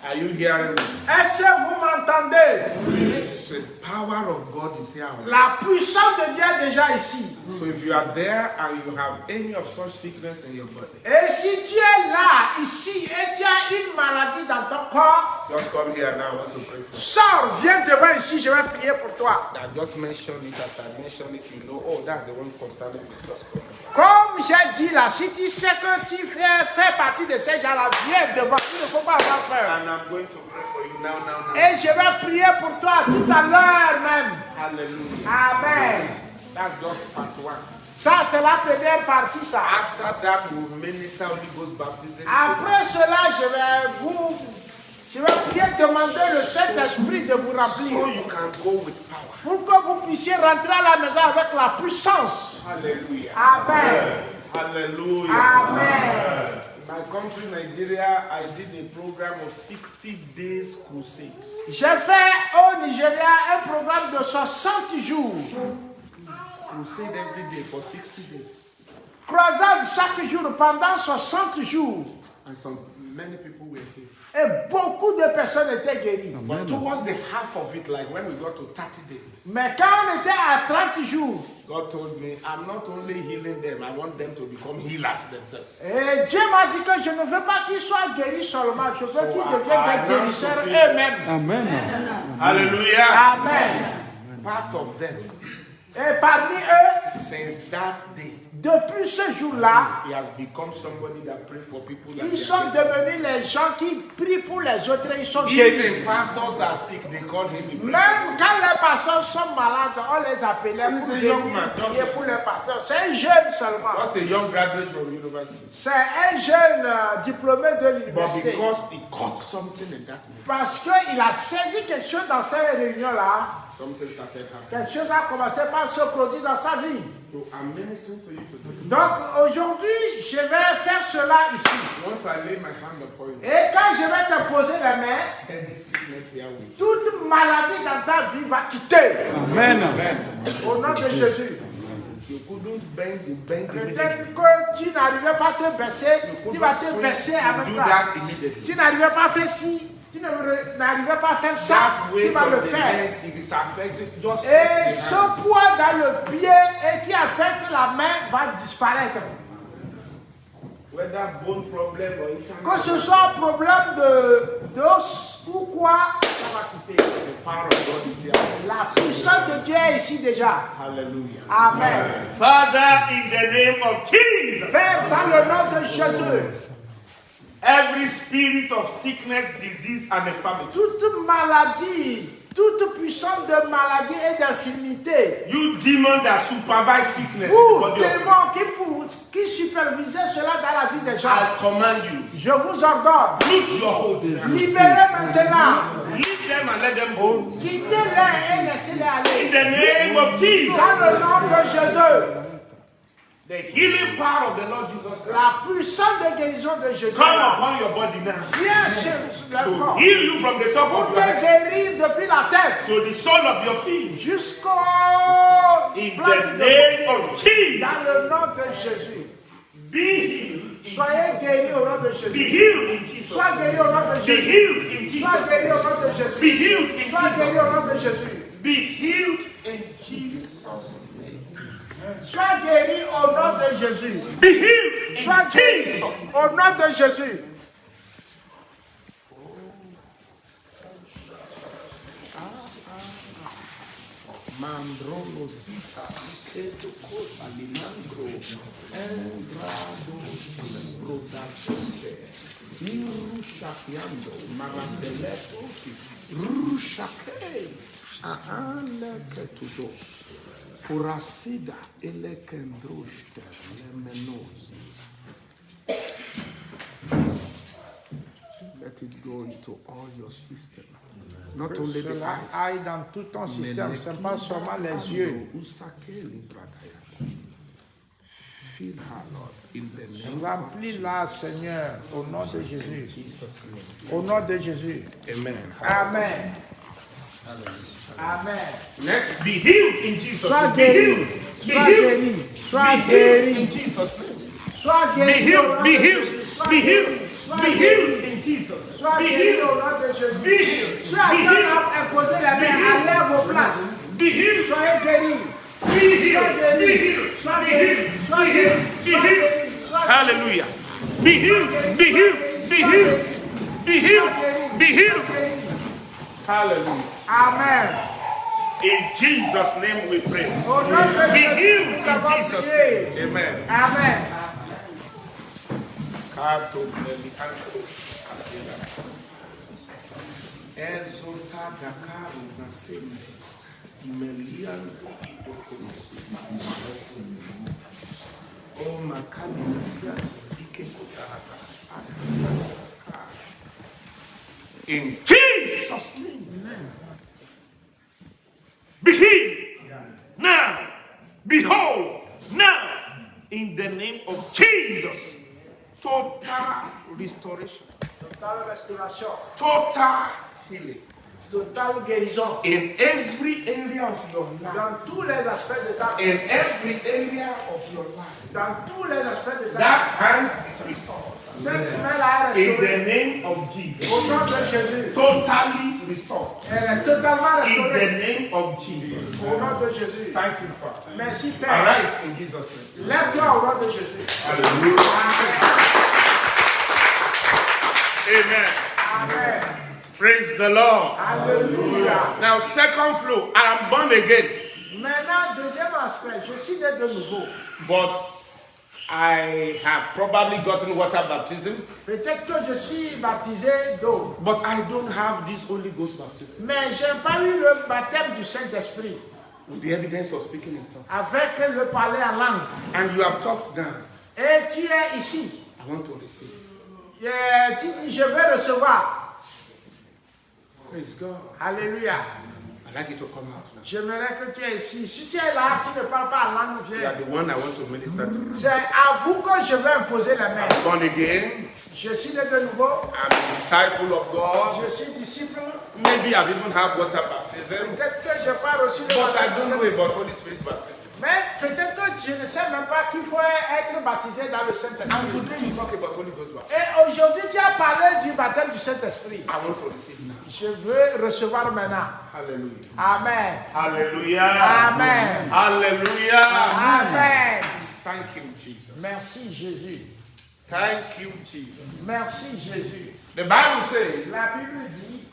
Speaker 1: Are you hearing me?
Speaker 2: Est-ce que vous m'entendez?
Speaker 1: The power of God is here.
Speaker 2: La puissance de Dieu est déjà ici.
Speaker 1: So if you are there and you have any of such sickness in your body,
Speaker 2: Et si tu es là, ici, et tu as une maladie dans ton corps,
Speaker 1: just come here now. I want to pray for you.
Speaker 2: sors, viens devant ici, je vais prier pour toi.
Speaker 1: Now just mention it as I mention it. You know, oh, that's the one concerning me. Just come.
Speaker 2: Comme j'ai dit là, si tu sais que tu fais partie de ces gens-là, viens devant, il ne faut pas avoir peur.
Speaker 1: And I'm going to pray for you now.
Speaker 2: Et je vais prier pour toi tout à l'heure même.
Speaker 1: Hallelujah.
Speaker 2: Amen.
Speaker 1: That's just part one.
Speaker 2: Ça, c'est la première partie, ça.
Speaker 1: After that, we'll minister Holy Ghost baptism.
Speaker 2: Après cela, je vais prier, demander le Saint-Esprit de vous
Speaker 1: So
Speaker 2: remplir.
Speaker 1: you can go with power.
Speaker 2: Pour que vous puissiez rentrer à la maison avec la puissance.
Speaker 1: Hallelujah.
Speaker 2: Amen.
Speaker 1: Hallelujah.
Speaker 2: Amen.
Speaker 1: In my country, Nigeria, I did a program of 60 days crusade.
Speaker 2: J'ai fait au Nigeria un programme de 60 jours.
Speaker 1: Crusade every day for 60 days.
Speaker 2: Croisade chaque jour pendant 60 jours.
Speaker 1: And many people were here.
Speaker 2: Et beaucoup de personnes étaient guéries.
Speaker 1: But towards the half of it, like when we got to 30 days,
Speaker 2: Mais quand on était à 30 jours,
Speaker 1: God told me, I'm not only healing them, I want them to become healers themselves.
Speaker 2: et Dieu m'a dit que je ne veux pas qu'ils soient guéris seulement, je veux qu'ils
Speaker 1: I
Speaker 2: deviennent des guérisseurs eux-mêmes.
Speaker 3: Amen.
Speaker 1: Hallelujah.
Speaker 2: Amen.
Speaker 1: Part of them,
Speaker 2: Et parmi eux,
Speaker 1: since that day,
Speaker 2: depuis ce jour-là,
Speaker 1: he has become somebody that prays for people. That
Speaker 2: ils
Speaker 1: they
Speaker 2: sont
Speaker 1: are sick.
Speaker 2: devenus les gens qui prient pour les autres et ils sont guéris.
Speaker 1: Even pastors are sick, they call him. He prays.
Speaker 2: Même quand les pasteurs sont malades, on les appelait pour
Speaker 1: a young man,
Speaker 2: venir
Speaker 1: just
Speaker 2: prier pour les pasteurs. C'est un jeune seulement.
Speaker 1: Just a young graduate from university.
Speaker 2: C'est un jeune diplômé de
Speaker 1: But
Speaker 2: l'université.
Speaker 1: because he caught something in that moment,
Speaker 2: Parce qu'il a saisi quelque chose dans ces réunions-là,
Speaker 1: something started happening.
Speaker 2: quelque chose a commencé par se produire dans sa vie.
Speaker 1: So I'm ministering to you
Speaker 2: Donc aujourd'hui, je vais faire cela ici.
Speaker 1: Once I lay my hand upon you,
Speaker 2: Et quand je vais te poser la main,
Speaker 1: every sickness there will.
Speaker 2: toute maladie dans ta vie va quitter.
Speaker 3: Amen.
Speaker 2: Au nom de Jésus.
Speaker 1: You couldn't bend, you bent immediately.
Speaker 2: Peut-être que tu n'arrivais pas à te baisser, tu vas te baisser avec
Speaker 1: Do
Speaker 2: ça.
Speaker 1: that immediately.
Speaker 2: Tu n'arrivais pas à faire ci, tu n'arrivais pas à faire ça,
Speaker 1: That
Speaker 2: tu
Speaker 1: weight
Speaker 2: vas le
Speaker 1: of the
Speaker 2: faire.
Speaker 1: leg, if it's affected, just
Speaker 2: Et
Speaker 1: touch the
Speaker 2: ce
Speaker 1: hand.
Speaker 2: poids dans le pied et qui affecte la main va disparaître.
Speaker 1: Whether bone problem or
Speaker 2: Que
Speaker 1: internal,
Speaker 2: ce soit un problème d'os ou quoi, ça va quitter.
Speaker 1: the power of God is here.
Speaker 2: La puissance de Dieu est ici déjà.
Speaker 1: Hallelujah.
Speaker 2: Amen.
Speaker 1: Father, in the name of Jesus,
Speaker 2: Père, dans le nom de Jésus,
Speaker 1: every spirit of sickness, disease, and infirmity,
Speaker 2: toute maladie, toute puissance de maladie et d'infirmité,
Speaker 1: you demon that supervise sickness in the
Speaker 2: vous,
Speaker 1: body of
Speaker 2: démons qui supervisez cela dans la vie des gens,
Speaker 1: I command you,
Speaker 2: je vous ordonne,
Speaker 1: loose your hold.
Speaker 2: libérez maintenant,
Speaker 1: Leave them and let them go.
Speaker 2: quittez-les et laissez-les
Speaker 1: In
Speaker 2: aller.
Speaker 1: the name of Jesus,
Speaker 2: Dans le nom de Jésus,
Speaker 1: the healing power of the Lord Jesus Christ
Speaker 2: la puissance de guérison de Jésus
Speaker 1: come upon your body now
Speaker 2: vient sur le
Speaker 1: to
Speaker 2: corps
Speaker 1: heal you from the top
Speaker 2: pour
Speaker 1: of
Speaker 2: te
Speaker 1: your head
Speaker 2: guérir depuis la tête
Speaker 1: to the sole of your feet.
Speaker 2: jusqu'au
Speaker 1: In
Speaker 2: plante
Speaker 1: the
Speaker 2: de
Speaker 1: name of Jesus,
Speaker 2: dans le nom de Jésus.
Speaker 1: be healed.
Speaker 2: Soyez guéris au nom de
Speaker 1: Be
Speaker 2: Jésus.
Speaker 1: healed in Jesus.
Speaker 2: Sois guéri au nom de
Speaker 1: Be
Speaker 2: Jésus.
Speaker 1: healed in
Speaker 2: Sois
Speaker 1: Jesus.
Speaker 2: guéri au nom de
Speaker 1: Be
Speaker 2: Jésus.
Speaker 1: healed in
Speaker 2: Sois guéri
Speaker 1: Jesus.
Speaker 2: au nom de Jésus.
Speaker 1: Be healed in Jesus.
Speaker 2: Sois guéri au nom de Jésus.
Speaker 1: Be healed
Speaker 2: Sois
Speaker 1: in
Speaker 2: guéri
Speaker 1: Jesus.
Speaker 2: au nom de Jésus.
Speaker 1: Mandrono sita, eto cosa limandro, engrado brodate, irushakiando, marandeleto, rushakeis, ahane ketuzo, purasida elekendrushte, lemenos. Let it go into all your system. Not only the
Speaker 2: Cela
Speaker 1: eyes.
Speaker 2: aille dans tout ton système, ce n'est pas seulement les yeux.
Speaker 1: Feel her, Lord, in the name
Speaker 2: Remplis-la, Seigneur, au nom de Jésus. Au nom de Jésus.
Speaker 1: Amen.
Speaker 2: Amen. Amen.
Speaker 1: Next, be healed in Jesus'
Speaker 2: Sois
Speaker 1: name. Be
Speaker 2: guéri.
Speaker 1: healed. Be
Speaker 2: Sois
Speaker 1: healed.
Speaker 2: guéri. Sois
Speaker 1: Be healed in
Speaker 2: guéri.
Speaker 1: Jesus' name.
Speaker 2: Sois
Speaker 1: Be
Speaker 2: guéri. au nom
Speaker 1: healed.
Speaker 2: de
Speaker 1: Be healed.
Speaker 2: Jésus. Sois
Speaker 1: Be
Speaker 2: guéri.
Speaker 1: healed.
Speaker 2: Sois
Speaker 1: Be
Speaker 2: guéri.
Speaker 1: healed in Jesus.
Speaker 2: Sois
Speaker 1: Be
Speaker 2: guéri au
Speaker 1: healed.
Speaker 2: nom de Jésus.
Speaker 1: Be healed.
Speaker 2: Ceux à qui on a imposé la main, enlève vos places.
Speaker 1: Be healed.
Speaker 2: Soyez guéris.
Speaker 1: Be healed.
Speaker 2: Sois
Speaker 1: Be
Speaker 2: guéri.
Speaker 1: healed.
Speaker 2: Sois
Speaker 1: Be
Speaker 2: guéri.
Speaker 1: healed.
Speaker 2: Sois
Speaker 1: Be
Speaker 2: guéri.
Speaker 1: healed. Be
Speaker 2: Sois
Speaker 1: healed.
Speaker 2: guéri. Sois guéri.
Speaker 1: Hallelujah. Be healed. Be healed. Be healed. Be healed. Be healed. Hallelujah.
Speaker 2: Amen.
Speaker 1: In Jesus' name we pray.
Speaker 2: Au nom de
Speaker 1: Be
Speaker 2: Jésus,
Speaker 1: healed
Speaker 2: nous
Speaker 1: in
Speaker 2: avons
Speaker 1: Jesus'
Speaker 2: prié.
Speaker 1: name. Amen.
Speaker 2: Amen.
Speaker 1: Ezota Dakaru Nasemi Melian Idokosi O Makali Nasia Ikekotata. In Jesus' name. Be healed now. Behold now. In the name of Jesus. Total restoration.
Speaker 2: Totale restauration.
Speaker 1: Total healing.
Speaker 2: Totale guérison.
Speaker 1: In every area of your life.
Speaker 2: Dans tous les aspects de ta vie.
Speaker 1: In every area of your life.
Speaker 2: Dans tous les aspects de ta
Speaker 1: That
Speaker 2: vie.
Speaker 1: hand is restored.
Speaker 2: Cette main-là est
Speaker 1: In the
Speaker 2: restaurée.
Speaker 1: name of Jesus.
Speaker 2: Au nom de Jésus.
Speaker 1: Totally restored.
Speaker 2: Elle est totalement
Speaker 1: In the
Speaker 2: restaurée.
Speaker 1: name of Jesus.
Speaker 2: Au nom de Jésus.
Speaker 1: Thank you, Father.
Speaker 2: Merci Père.
Speaker 1: Arise in Jesus' name.
Speaker 2: Lève-toi au nom de Jésus.
Speaker 1: Hallelujah. Amen.
Speaker 2: Amen.
Speaker 1: Praise the Lord.
Speaker 2: Alléluia.
Speaker 1: Now, second floor, I am born again.
Speaker 2: Maintenant, deuxième aspect, je suis né de nouveau.
Speaker 1: But I have probably gotten water baptism.
Speaker 2: Peut-être que je suis baptisé d'eau,
Speaker 1: But I don't have this Holy Ghost baptism.
Speaker 2: mais je n'ai pas eu le baptême du Saint-Esprit
Speaker 1: With the evidence of speaking in tongues.
Speaker 2: avec le parler en langue.
Speaker 1: And you have talked down.
Speaker 2: Et tu es ici.
Speaker 1: I want to receive.
Speaker 2: Et tu dis, je vais recevoir.
Speaker 1: Praise God.
Speaker 2: Alléluia.
Speaker 1: like you to come out now.
Speaker 2: J'aimerais que tu es ici. Si tu es là, tu ne parles pas en langue,
Speaker 1: You
Speaker 2: viens.
Speaker 1: are the one I want to minister to.
Speaker 2: C'est à vous que je vais imposer la main.
Speaker 1: Born again.
Speaker 2: Je suis né de nouveau.
Speaker 1: I'm a disciple of God.
Speaker 2: Je suis disciple.
Speaker 1: Maybe I've even had water baptism.
Speaker 2: Peut-être que je n'ai pas reçu le
Speaker 1: But I
Speaker 2: baptême du
Speaker 1: don't know
Speaker 2: Saint-Esprit.
Speaker 1: about Holy Spirit baptism.
Speaker 2: Mais peut-être que je ne sais même pas qu'il faut être baptisé dans le
Speaker 1: And
Speaker 2: Saint-Esprit.
Speaker 1: today you talk about Holy Ghost baptism.
Speaker 2: Et aujourd'hui, tu as parlé du baptême du Saint-Esprit.
Speaker 1: I want to receive now.
Speaker 2: Je veux recevoir maintenant.
Speaker 1: Hallelujah.
Speaker 2: Amen.
Speaker 1: Hallelujah.
Speaker 2: Amen.
Speaker 1: Hallelujah.
Speaker 2: Amen.
Speaker 1: Thank you, Jesus.
Speaker 2: Merci Jésus.
Speaker 1: Thank you, Jesus.
Speaker 2: Merci Jésus.
Speaker 1: The Bible says,
Speaker 2: La Bible dit,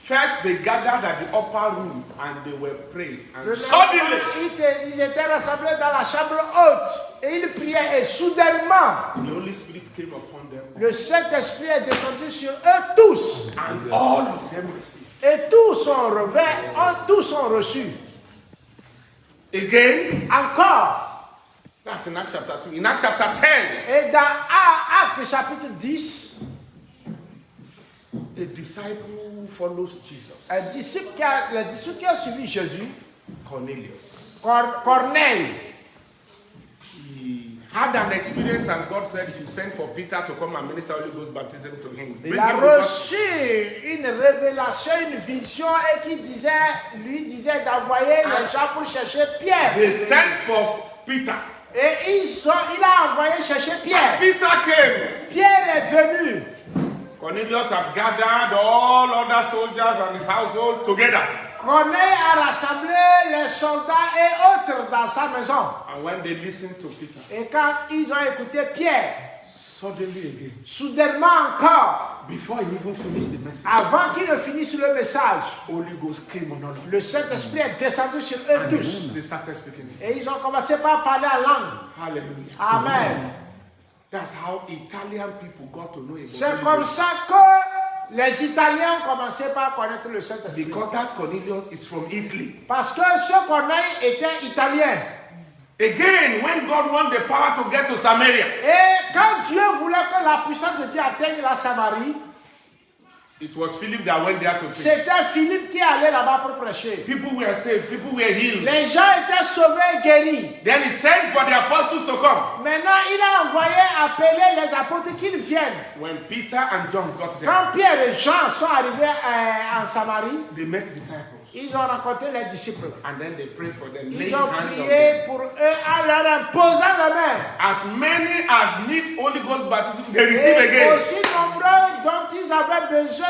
Speaker 1: first they gathered at the upper room and they were praying. And
Speaker 2: le
Speaker 1: suddenly,
Speaker 2: lendemain, ils étaient rassemblés dans la chambre haute et ils priaient et soudainement,
Speaker 1: the Holy Spirit came upon them.
Speaker 2: le Saint-Esprit est descendu sur eux tous.
Speaker 1: And all of them received.
Speaker 2: Et tous sont revers, tous sont reçus.
Speaker 1: Again,
Speaker 2: Encore.
Speaker 1: that's in Acts chapter 2. In Acts chapter 10,
Speaker 2: Et dans Actes chapitre 10,
Speaker 1: a disciple follows Jesus.
Speaker 2: le disciple qui a suivi Jésus,
Speaker 1: Cornelius.
Speaker 2: Corneille,
Speaker 1: He had an experience and God said he should send for Peter to come and minister Holy Ghost baptism to him.
Speaker 2: il
Speaker 1: Bring
Speaker 2: a
Speaker 1: him because
Speaker 2: reçu une révélation, une vision et qui lui disait d'envoyer les gens pour chercher Pierre.
Speaker 1: they sent for Peter.
Speaker 2: Et il a envoyé chercher Pierre.
Speaker 1: Peter came.
Speaker 2: Pierre est venu.
Speaker 1: Cornelius had gathered all other soldiers and his household together.
Speaker 2: Corneille a rassemblé les soldats et autres dans sa maison.
Speaker 1: And when they listened to Peter,
Speaker 2: Et quand ils ont écouté Pierre,
Speaker 1: suddenly again,
Speaker 2: soudainement encore,
Speaker 1: before he even finished the message,
Speaker 2: avant qu'ils ne finissent le message,
Speaker 1: Holy Ghost came on all of them.
Speaker 2: le Saint-Esprit est descendu sur eux tous.
Speaker 1: They started speaking.
Speaker 2: Et ils ont commencé par parler en langue.
Speaker 1: Hallelujah.
Speaker 2: Amen.
Speaker 1: That's how Italian people got to know about
Speaker 2: C'est
Speaker 1: Holy
Speaker 2: comme
Speaker 1: Ghost.
Speaker 2: ça que les Italiens ont commencé par connaître le Saint-Esprit.
Speaker 1: Because that Cornelius is from Italy.
Speaker 2: Parce que ce Corneille était italien.
Speaker 1: Again, when God wanted the power to get to Samaria,
Speaker 2: Et quand Dieu voulait que la puissance de Dieu atteigne la Samarie,
Speaker 1: it was Philip that went there to preach.
Speaker 2: c'était Philippe qui allait là-bas pour prêcher.
Speaker 1: People were saved, people were healed.
Speaker 2: Les gens étaient sauvés et guéris.
Speaker 1: Then he sent for the apostles to come.
Speaker 2: Maintenant, il a envoyé appeler les apôtres qu'ils viennent.
Speaker 1: When Peter and John got there,
Speaker 2: Quand Pierre et Jean sont arrivés en Samarie,
Speaker 1: they met disciples.
Speaker 2: ils ont rencontré les disciples.
Speaker 1: And then they prayed for them,
Speaker 2: Ils
Speaker 1: laying
Speaker 2: ont
Speaker 1: hands on them.
Speaker 2: prié pour eux en leur imposant la main.
Speaker 1: As many as need Holy Ghost baptism, they receive
Speaker 2: Et
Speaker 1: again.
Speaker 2: aussi nombreux dont ils avaient besoin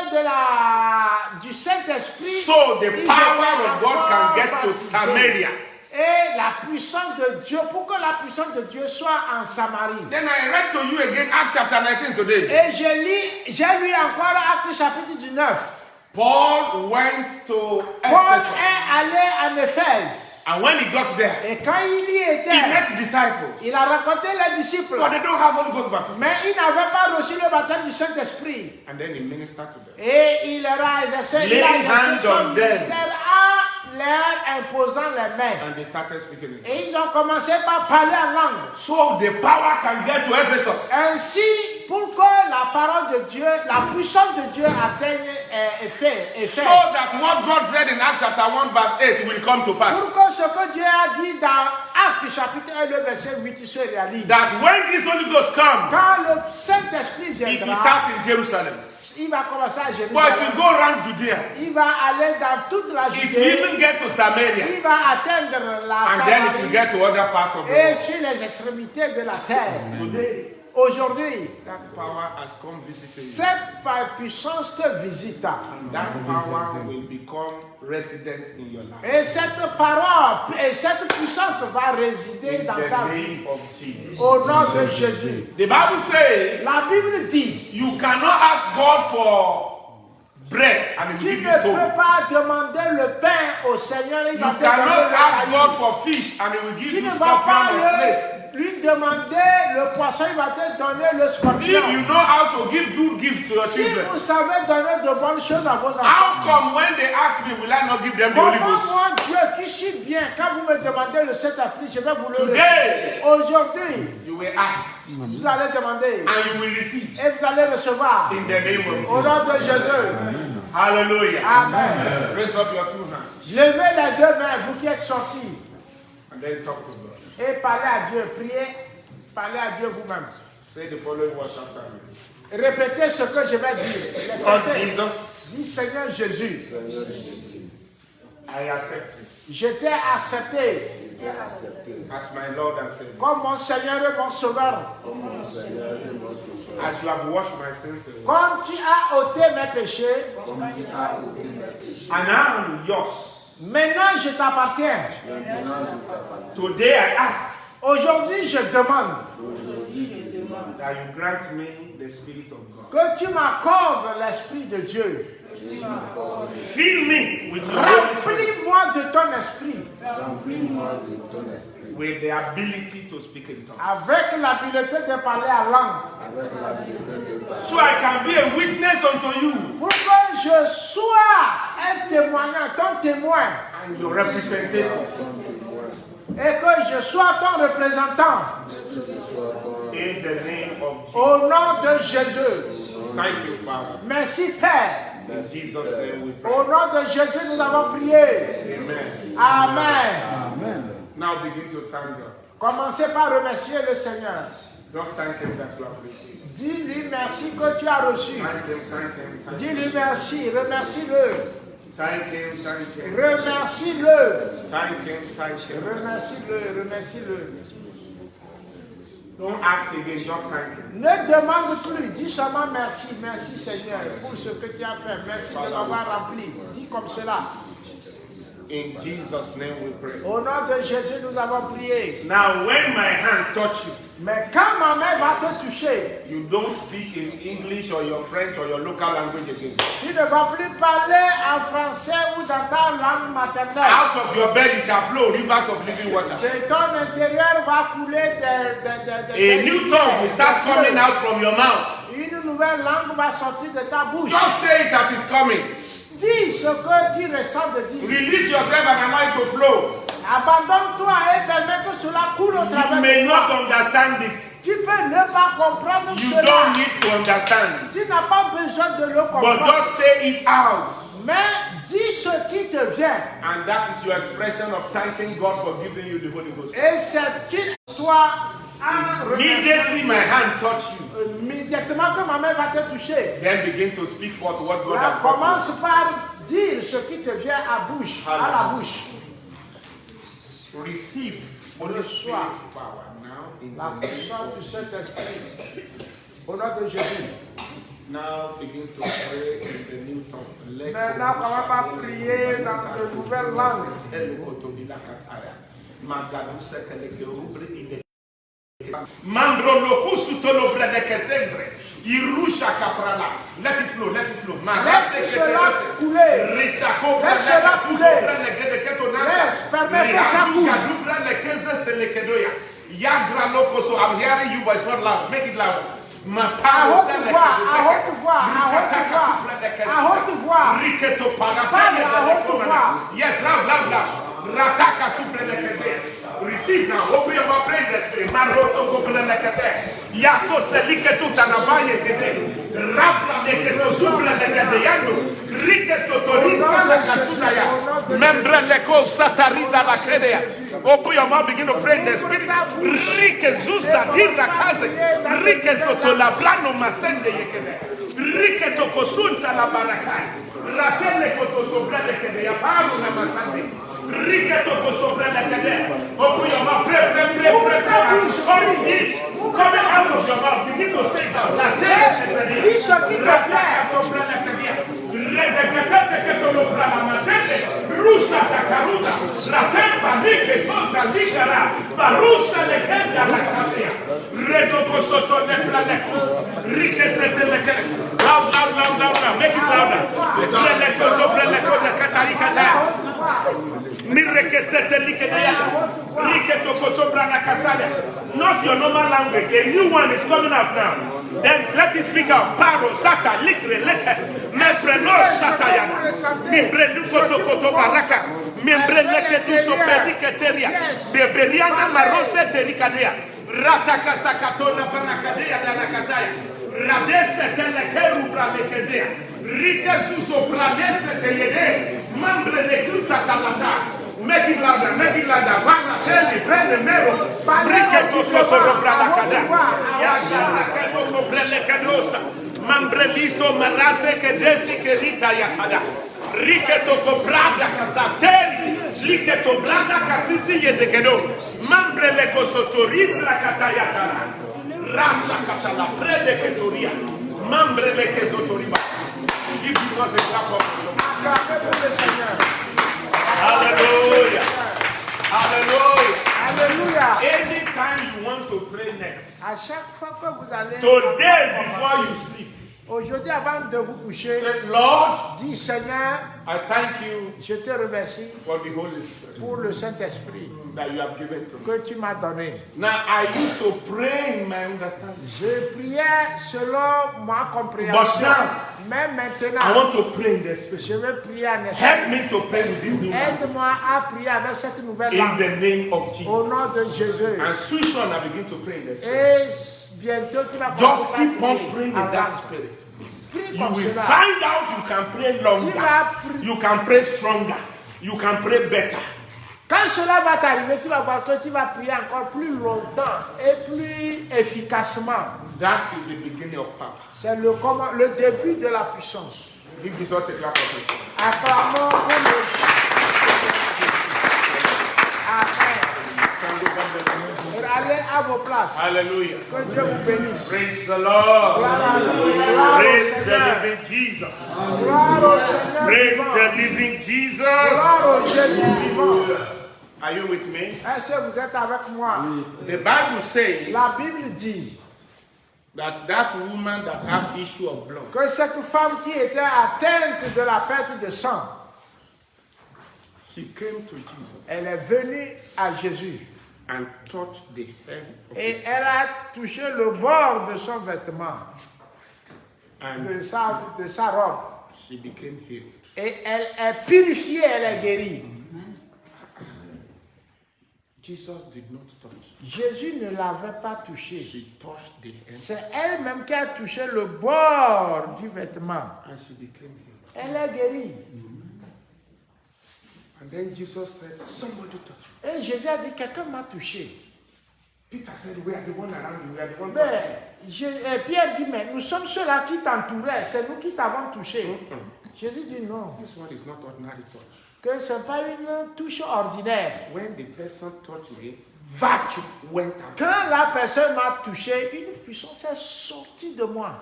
Speaker 2: du Saint-Esprit.
Speaker 1: So the
Speaker 2: ils
Speaker 1: power
Speaker 2: étaient
Speaker 1: of God can
Speaker 2: encore
Speaker 1: get to
Speaker 2: baptisés.
Speaker 1: Samaria.
Speaker 2: Et la puissance de Dieu, pour que la puissance de Dieu soit en Samarie.
Speaker 1: Then I read to you again Acts chapter 19 today.
Speaker 2: Et j'ai lu encore Actes chapitre 19.
Speaker 1: Paul went to
Speaker 2: Paul
Speaker 1: Ephesus.
Speaker 2: est allé en Éphèse.
Speaker 1: And when he got there,
Speaker 2: Et quand il y
Speaker 1: he
Speaker 2: était,
Speaker 1: met disciples.
Speaker 2: il a rencontré les disciples.
Speaker 1: But they don't have Holy Ghost baptism.
Speaker 2: Mais il n'avait pas reçu le baptême du Saint-Esprit.
Speaker 1: And then he ministered to them.
Speaker 2: Et il leur a exercé,
Speaker 1: Laying hands
Speaker 2: son
Speaker 1: on them.
Speaker 2: ministère en leur imposant les mains.
Speaker 1: And they started speaking in tongues.
Speaker 2: Et ils ont commencé par parler en langue.
Speaker 1: So the power can get to Ephesus.
Speaker 2: Ainsi, pour que la parole de Dieu, la puissance de Dieu atteigne effet.
Speaker 1: So that what God said in Acts chapter 1 verse 8 will come to
Speaker 2: Pour
Speaker 1: pass.
Speaker 2: que ce que Dieu a dit dans Actes chapitre 1, le verset 8 se réalise.
Speaker 1: That when this Holy Ghost comes,
Speaker 2: Quand le Saint-Esprit
Speaker 1: it will
Speaker 2: viendra,
Speaker 1: start in Jerusalem.
Speaker 2: il va commencer à
Speaker 1: But it
Speaker 2: Jérusalem.
Speaker 1: will go around Judea.
Speaker 2: Il va aller dans toute la
Speaker 1: It will
Speaker 2: Judée.
Speaker 1: even get to Samaria.
Speaker 2: Il va atteindre la
Speaker 1: And then it will
Speaker 2: Samarie
Speaker 1: get to other parts of the
Speaker 2: et
Speaker 1: world.
Speaker 2: sur les extrémités de la terre.
Speaker 1: Today,
Speaker 2: Aujourd'hui,
Speaker 1: that power has come visiting you.
Speaker 2: cette puissance te visita.
Speaker 1: That power will become resident in your life.
Speaker 2: Et cette parole et cette puissance va résider
Speaker 1: In
Speaker 2: dans ta
Speaker 1: the
Speaker 2: vie.
Speaker 1: name of Jesus.
Speaker 2: Au nom de Jésus.
Speaker 1: The Bible says
Speaker 2: La Bible dit,
Speaker 1: you cannot ask God for bread and he will
Speaker 2: tu
Speaker 1: give
Speaker 2: ne
Speaker 1: you stone.
Speaker 2: peux pas demander le pain au Seigneur. Il
Speaker 1: You
Speaker 2: va te
Speaker 1: cannot
Speaker 2: donner le
Speaker 1: ask
Speaker 2: caillou.
Speaker 1: God for fish and he will give
Speaker 2: Tu
Speaker 1: you
Speaker 2: ne vas pas
Speaker 1: scorpion or snake.
Speaker 2: lui demander le poisson, il va te donner le scorpion.
Speaker 1: If you know how to give good gifts to your
Speaker 2: Si
Speaker 1: children,
Speaker 2: vous savez donner de bonnes choses à vos enfants,
Speaker 1: how come when they ask me, will I not give them the Holy
Speaker 2: comment
Speaker 1: Ghost?
Speaker 2: moi, Dieu, qui suis bien, quand vous me demandez le Saint-Esprit, je vais vous le donner.
Speaker 1: Today,
Speaker 2: Aujourd'hui,
Speaker 1: you will ask
Speaker 2: vous allez demander
Speaker 1: and you will receive
Speaker 2: et vous allez recevoir.
Speaker 1: in the name of
Speaker 2: Au
Speaker 1: Jesus.
Speaker 2: nom de Jésus.
Speaker 1: Hallelujah.
Speaker 2: Amen.
Speaker 1: Raise up your two hands
Speaker 2: Levez les deux mains, vous qui êtes sortis,
Speaker 1: and then talk to God.
Speaker 2: et parlez à Dieu. Priez, parlez à Dieu vous-même.
Speaker 1: Say the following words after me.
Speaker 2: Répétez ce que je vais dire.
Speaker 1: Lord
Speaker 2: Laissez.
Speaker 1: Jesus,
Speaker 2: Dis Seigneur Jésus,
Speaker 1: I accept you
Speaker 2: je t'ai accepté
Speaker 1: as my Lord and Savior.
Speaker 2: comme mon Seigneur et mon Sauveur.
Speaker 1: As you have washed my sins away.
Speaker 2: Comme tu as ôté mes péchés,
Speaker 1: And I'm yours.
Speaker 2: maintenant je t'appartiens.
Speaker 1: Today I ask
Speaker 2: Aujourd'hui je demande
Speaker 1: that you grant me the Spirit of God.
Speaker 2: que tu m'accordes l'Esprit de Dieu.
Speaker 1: Fill me with your Holy Spirit,
Speaker 2: Remplis-moi de ton esprit
Speaker 1: with the ability to speak in tongues.
Speaker 2: avec l'habileté de parler à langue.
Speaker 1: So I can be a witness unto you
Speaker 2: Pour que je sois un témoignant, ton témoin,
Speaker 1: and your representative.
Speaker 2: et que je sois ton représentant.
Speaker 1: In the name of Jesus.
Speaker 2: Au nom de Jésus.
Speaker 1: Thank you, Father.
Speaker 2: Merci Père.
Speaker 1: In Jesus' name we pray.
Speaker 2: Au nom de Jésus, nous avons prié.
Speaker 1: Amen.
Speaker 2: Amen.
Speaker 1: Now begin to thank God.
Speaker 2: Commencez par remercier le Seigneur.
Speaker 1: Just thank Him that you have received.
Speaker 2: Dis-lui merci que tu as reçu.
Speaker 1: Thank Him, thank Him, thank Him.
Speaker 2: Dis-lui merci, remercie-le.
Speaker 1: Thank Him, thank Him.
Speaker 2: Remercie-le.
Speaker 1: Thank Him, thank Him.
Speaker 2: Remercie-le, remercie-le.
Speaker 1: Don't ask again, just thank Him.
Speaker 2: Ne demande plus, dis seulement merci, merci Seigneur pour ce que tu as fait. Merci de m'avoir rempli. Dis comme cela.
Speaker 1: In Jesus' name we pray.
Speaker 2: Au nom de Jésus, nous avons prié.
Speaker 1: Now, when my hand touch you,
Speaker 2: Mais quand ma main va te toucher,
Speaker 1: you don't speak in English or your French or your local language again.
Speaker 2: tu ne vas plus parler en français ou dans ta langue maternelle.
Speaker 1: Out of your belly shall flow rivers of living water.
Speaker 2: De ton intérieur va couler
Speaker 1: A new tongue will start coming out from your mouth.
Speaker 2: Une nouvelle langue va sortir de ta bouche.
Speaker 1: Just say it that is coming.
Speaker 2: Dis ce que tu ressens de dire.
Speaker 1: Release yourself and allow it to flow.
Speaker 2: Abandonne-toi et permets que cela coule au travers
Speaker 1: You may
Speaker 2: de
Speaker 1: not
Speaker 2: toi.
Speaker 1: understand it.
Speaker 2: Tu peux ne pas comprendre
Speaker 1: You
Speaker 2: cela.
Speaker 1: don't need to understand.
Speaker 2: Tu n'as pas besoin de le
Speaker 1: But
Speaker 2: comprendre.
Speaker 1: just say it out.
Speaker 2: Mais dis ce qui te vient.
Speaker 1: And that is your expression of thanking God for giving you the Holy Ghost.
Speaker 2: Et c'est une toi en remerciant.
Speaker 1: Immediately my hand touch you.
Speaker 2: Immédiatement que ma main va te toucher.
Speaker 1: Then begin to speak forth what God
Speaker 2: Là,
Speaker 1: has brought
Speaker 2: commence par dire ce qui te vient à la bouche.
Speaker 1: Receive Holy Spirit power now in
Speaker 2: La
Speaker 1: the name
Speaker 2: puissance
Speaker 1: of
Speaker 2: du Saint-Esprit. Au nom de Jésus.
Speaker 1: Now begin to pray in the new tongue.
Speaker 2: Maintenant, on va prier dans de nouvelles langues.
Speaker 1: Mandro lo husuto lo bredeke sengre. Irusha kaprala. Let it flow, let it flow.
Speaker 2: Laisse cela couler. Laisse cela couler. Laisse, permets que ça coule.
Speaker 1: I'm hearing you, but it's not loud. Make it loud.
Speaker 2: À haute voix, à haute voix, à haute voix, à haute voix. Parle à haute voix.
Speaker 1: Yes, loud, loud, loud. Rataka souffle le kese. Receive now. Open your mouth, pray in the spirit. Maroto couple le kese. Yaso selike tu tanabaye kete. Rabla de keto souffle le kete yando. Rike sotori la katuna ya. Membre le ko satariza la kede. Open your mouth, begin to pray in the spirit. Rike zusa diza kaze. Rike soto la plano masende yekede. Rike toko sunta la baraka. Ratele koto sobre le kede ya paru na masande. Rike toko sobre le kede. Open your mouth, pray, pray, pray, pray, pray. Coming out of your mouth, begin to say it out.
Speaker 2: Dis ce qui te plaît.
Speaker 1: Sobre le kede. Redekete keto lo prana masende. Rusa takaruta. Ratemba nike tonta nikara. Barusa le kende la kabia. Redoko soto le plane. Rike sete le kede. Loud, loud, loud, loud, loud. Make it louder. Mireke Not your normal language. A new one is coming up now. Then let it speak out. Paro, sata, likre, leke. Membre no satayana. Membre lukoto koto baraka. Membre leke duso periketeria. Beberiana marose terikadea. Rataka sakatona parakadea darakadaya. Radese telekeru bramekedea. Rike suso pradese teyede. Membre lekusa kalata. Make it louder, make it louder. Bana, tell the mero. Riketo sokoro bralakada. Yagana keto kobrelekedosa. Mambrelisto marase kedesi kerita yakada. Riketo kobrada kasateri. Liketo brada kasisi yedekedo. Mambreleko sotori brakata yakada. Rasha katala prede ketoria. Mambreleke sotoriba. Give us a clap of the Seigneur. Hallelujah. Hallelujah.
Speaker 2: Alléluia.
Speaker 1: Anytime you want to pray next,
Speaker 2: À chaque fois que vous allez,
Speaker 1: today before you sleep,
Speaker 2: aujourd'hui avant de vous coucher,
Speaker 1: say, Lord,
Speaker 2: dis Seigneur,
Speaker 1: I thank you
Speaker 2: je te remercie
Speaker 1: for the Holy Spirit
Speaker 2: pour le Saint-Esprit
Speaker 1: that you have given to me.
Speaker 2: que tu m'as donné.
Speaker 1: Now I used to pray in my understanding,
Speaker 2: Je priais selon ma
Speaker 1: but
Speaker 2: compréhension.
Speaker 1: now
Speaker 2: Mais
Speaker 1: I
Speaker 2: maintenant,
Speaker 1: want to pray in the Spirit.
Speaker 2: je vais prier en esprit.
Speaker 1: Help me to pray with this new language
Speaker 2: Aide-moi à prier avec cette nouvelle
Speaker 1: in
Speaker 2: langue.
Speaker 1: the name of
Speaker 2: Au
Speaker 1: Jesus.
Speaker 2: nom de Jésus.
Speaker 1: And soon I begin to pray in the Spirit.
Speaker 2: Et bientôt tu vas
Speaker 1: Just
Speaker 2: commencer
Speaker 1: keep
Speaker 2: à
Speaker 1: on
Speaker 2: prier
Speaker 1: praying
Speaker 2: en
Speaker 1: in that
Speaker 2: langue.
Speaker 1: spirit.
Speaker 2: Prie
Speaker 1: You
Speaker 2: comme
Speaker 1: will
Speaker 2: cela.
Speaker 1: find out you can pray longer. You can pray stronger. You can pray better.
Speaker 2: Quand cela va t'arriver, tu vas voir que tu vas prier encore plus longtemps et plus efficacement.
Speaker 1: That is the beginning of power.
Speaker 2: C'est le début de la puissance.
Speaker 1: Give Jesus a clap of praise.
Speaker 2: Acclamons pour le Amen. Et allez à vos places.
Speaker 1: Hallelujah.
Speaker 2: Que Dieu vous bénisse.
Speaker 1: Praise the Lord.
Speaker 2: Gloire au
Speaker 1: Praise the
Speaker 2: Seigneur.
Speaker 1: living Jesus.
Speaker 2: Gloire au Seigneur
Speaker 1: Praise
Speaker 2: vivant.
Speaker 1: the living Jesus.
Speaker 2: Gloire au Jésus vivant.
Speaker 1: Are you with me?
Speaker 2: Est-ce que vous êtes avec moi?
Speaker 1: The Bible says
Speaker 2: La Bible dit
Speaker 1: that woman that have issue of blood,
Speaker 2: que cette femme qui était atteinte de la perte de sang,
Speaker 1: she came to Jesus
Speaker 2: elle est venue à Jésus
Speaker 1: and touched the hem of
Speaker 2: et
Speaker 1: his
Speaker 2: elle a touché le bord de son vêtement,
Speaker 1: and
Speaker 2: de sa robe.
Speaker 1: she became healed.
Speaker 2: Et elle est purifiée, elle est guérie.
Speaker 1: Jesus did not touch.
Speaker 2: Jésus ne l'avait pas touchée.
Speaker 1: She touched the hem
Speaker 2: C'est elle-même qui a touché le bord du vêtement.
Speaker 1: and she became healed.
Speaker 2: Elle est guérie.
Speaker 1: And then Jesus said, somebody touched me.
Speaker 2: Et Jésus a dit, quelqu'un m'a touché.
Speaker 1: Peter said, we are the one around you. We are the one
Speaker 2: Et Pierre dit, mais nous sommes ceux-là qui t'entouraient. C'est nous qui t'avons touché. Jésus dit non.
Speaker 1: This one is not ordinary touch.
Speaker 2: Que ce n'est pas une touche ordinaire.
Speaker 1: When the person touched me, virtue went out.
Speaker 2: Quand la personne m'a touché, une puissance est sortie de moi.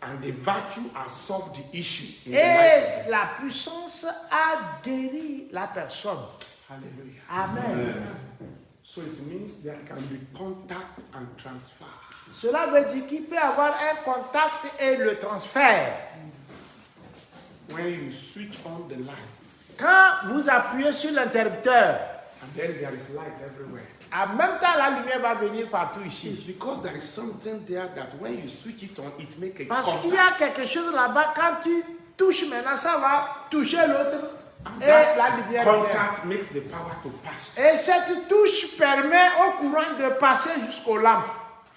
Speaker 1: And the virtue has solved the issue in the life.
Speaker 2: Et la puissance a guéri la personne.
Speaker 1: Hallelujah.
Speaker 2: Amen.
Speaker 1: So it means there can be contact and transfer.
Speaker 2: Cela veut dire qu'il peut y avoir un contact et le transfert.
Speaker 1: When you switch on the lights,
Speaker 2: Quand vous appuyez sur l'interrupteur,
Speaker 1: and then there is light everywhere.
Speaker 2: en même temps la lumière va venir partout
Speaker 1: It's
Speaker 2: ici.
Speaker 1: because there is something there that when you switch it on, it makes a
Speaker 2: Parce qu'il y a
Speaker 1: contact.
Speaker 2: quelque chose là-bas, quand tu touches maintenant, ça va toucher l'autre et
Speaker 1: That
Speaker 2: la lumière vient.
Speaker 1: contact makes the power to pass.
Speaker 2: Et cette touche permet au courant de passer jusqu'aux lampes.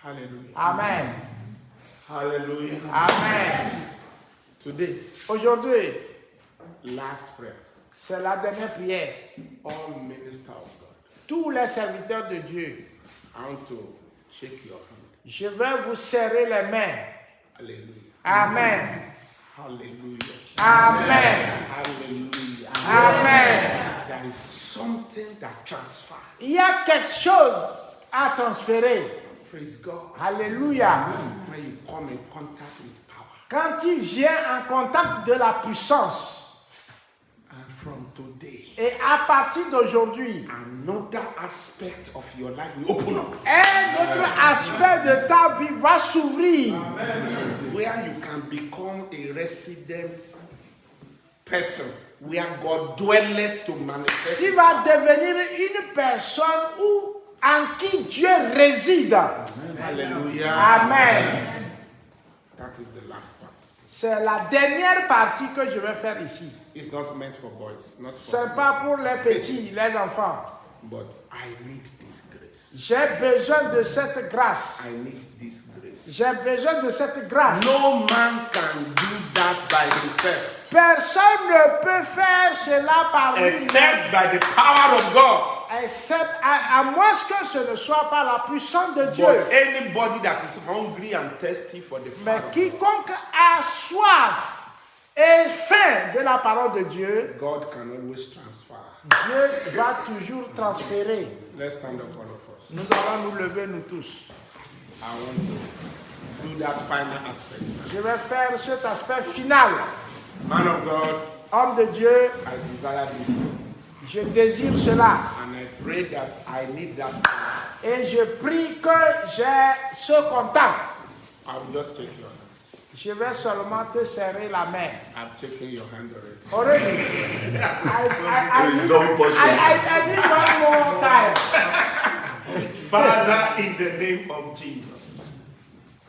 Speaker 1: Hallelujah.
Speaker 2: Amen.
Speaker 1: Hallelujah.
Speaker 2: Amen.
Speaker 1: Today,
Speaker 2: Aujourd'hui,
Speaker 1: last prayer.
Speaker 2: c'est la dernière prière.
Speaker 1: All ministers of God,
Speaker 2: Tous les serviteurs de Dieu,
Speaker 1: I want to shake your hand.
Speaker 2: je vais vous serrer les mains.
Speaker 1: Hallelujah.
Speaker 2: Amen.
Speaker 1: Hallelujah.
Speaker 2: Amen.
Speaker 1: Hallelujah.
Speaker 2: Amen.
Speaker 1: There is something that transfers.
Speaker 2: Il y a quelque chose à transférer.
Speaker 1: Praise God.
Speaker 2: Alléluia.
Speaker 1: When you come in contact with power.
Speaker 2: Quand tu viens en contact de la puissance,
Speaker 1: And from today,
Speaker 2: et à partir d'aujourd'hui,
Speaker 1: another aspect of your life will open up.
Speaker 2: un autre aspect de ta vie va s'ouvrir.
Speaker 1: Where you can become a resident person where God dwelleth to manifest.
Speaker 2: Tu vas devenir une personne en qui Dieu réside.
Speaker 1: Hallelujah.
Speaker 2: Amen.
Speaker 1: That is the last part.
Speaker 2: C'est la dernière partie que je vais faire ici.
Speaker 1: It's not meant for boys, not for
Speaker 2: C'est pas pour les petits, les enfants.
Speaker 1: but I need this grace.
Speaker 2: J'ai besoin de cette grâce.
Speaker 1: I need this grace.
Speaker 2: J'ai besoin de cette grâce.
Speaker 1: No man can do that by himself
Speaker 2: Personne ne peut faire cela par lui-même.
Speaker 1: except by the power of God.
Speaker 2: Except à moins que ce ne soit pas la puissance de Dieu.
Speaker 1: But anybody that is hungry and thirsty for the
Speaker 2: Mais
Speaker 1: power of
Speaker 2: quiconque a soif et faim de la parole de Dieu,
Speaker 1: God can always transfer.
Speaker 2: Dieu va toujours transférer.
Speaker 1: Let's stand up, all of us.
Speaker 2: Nous allons nous lever, nous tous.
Speaker 1: I want to do that final aspect.
Speaker 2: Je vais faire cet aspect final.
Speaker 1: Man of God,
Speaker 2: Homme de Dieu,
Speaker 1: I desire this thing.
Speaker 2: je désire cela.
Speaker 1: And I pray that I need that power.
Speaker 2: Et je prie que j'ai ce contact.
Speaker 1: I will just take your hand.
Speaker 2: Je vais seulement te serrer la main.
Speaker 1: I've taken your hand already.
Speaker 2: Already. I need one more time.
Speaker 1: Father, in the name of Jesus,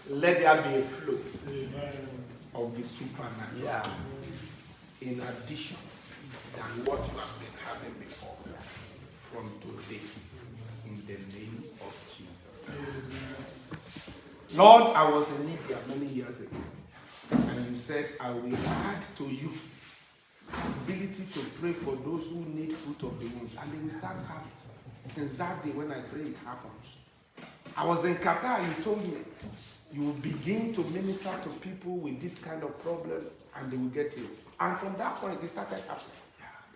Speaker 1: let there be a flow of the supernatural.
Speaker 2: Yeah.
Speaker 1: In addition than what you have been having before, from today, in the name of Jesus. Lord, I was in India many years ago, and you said, I will add to you ability to pray for those who need fruit of the womb, and they will start having. Since that day when I pray, it happens. I was in Qatar, you told me, you will begin to minister to people with this kind of problem, and they will get healed. And from that point, it started happening.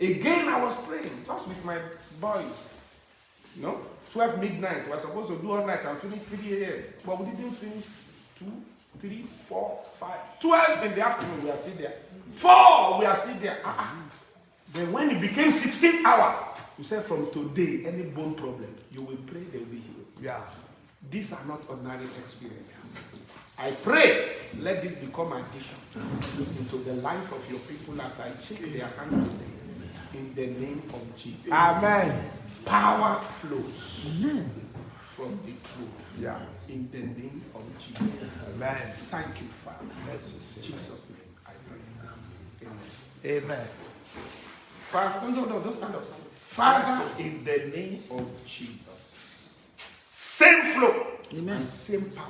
Speaker 1: Again, I was praying, just with my boys. 12 midnight, we were supposed to do all night and finish 3 a.m. But we didn't finish 2, 3, 4, 5. 12 in the afternoon, we are still there. 4, we are still there. Then when it became 16 hours, you said from today, any bone problem, you will pray, they will be healed.
Speaker 2: Yeah.
Speaker 1: These are not ordinary experiences. I pray, let this become addition into the life of your people as I shake their hand today. In the name of Jesus.
Speaker 2: Amen.
Speaker 1: Power flows from the truth.
Speaker 2: Yeah.
Speaker 1: In the name of Jesus.
Speaker 2: Amen.
Speaker 1: Thank you, Father.
Speaker 2: Merci,
Speaker 1: In
Speaker 2: Seigneur.
Speaker 1: Jesus' name, I pray. Amen.
Speaker 2: Amen.
Speaker 1: Father, no, don't stand up. Father, in the name of Jesus. Same flow and same power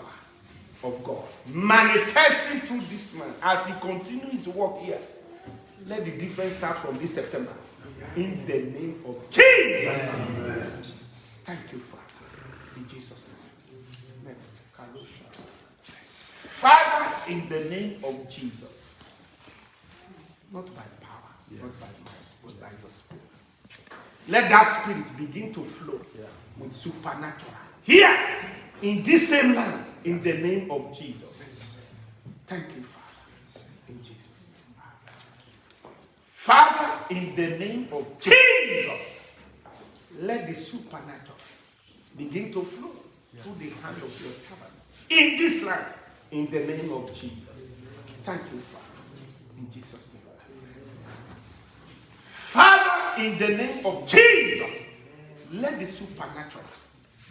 Speaker 1: of God manifesting through this man as he continues his work here. Let the difference start from this September. In the name of Jesus. Amen. Thank you, Father. In Jesus' name. Next. Father, in the name of Jesus. Not by power, not by might, but by the Spirit. Let that Spirit begin to flow with supernatural. Here, in this same land, in the name of Jesus. Thank you, Father. In Jesus' name. Father, in the name of Jesus, let the supernatural begin to flow through the hand of your servants in this land, in the name of Jesus. Thank you, Father. In Jesus' name. Father, in the name of Jesus, let the supernatural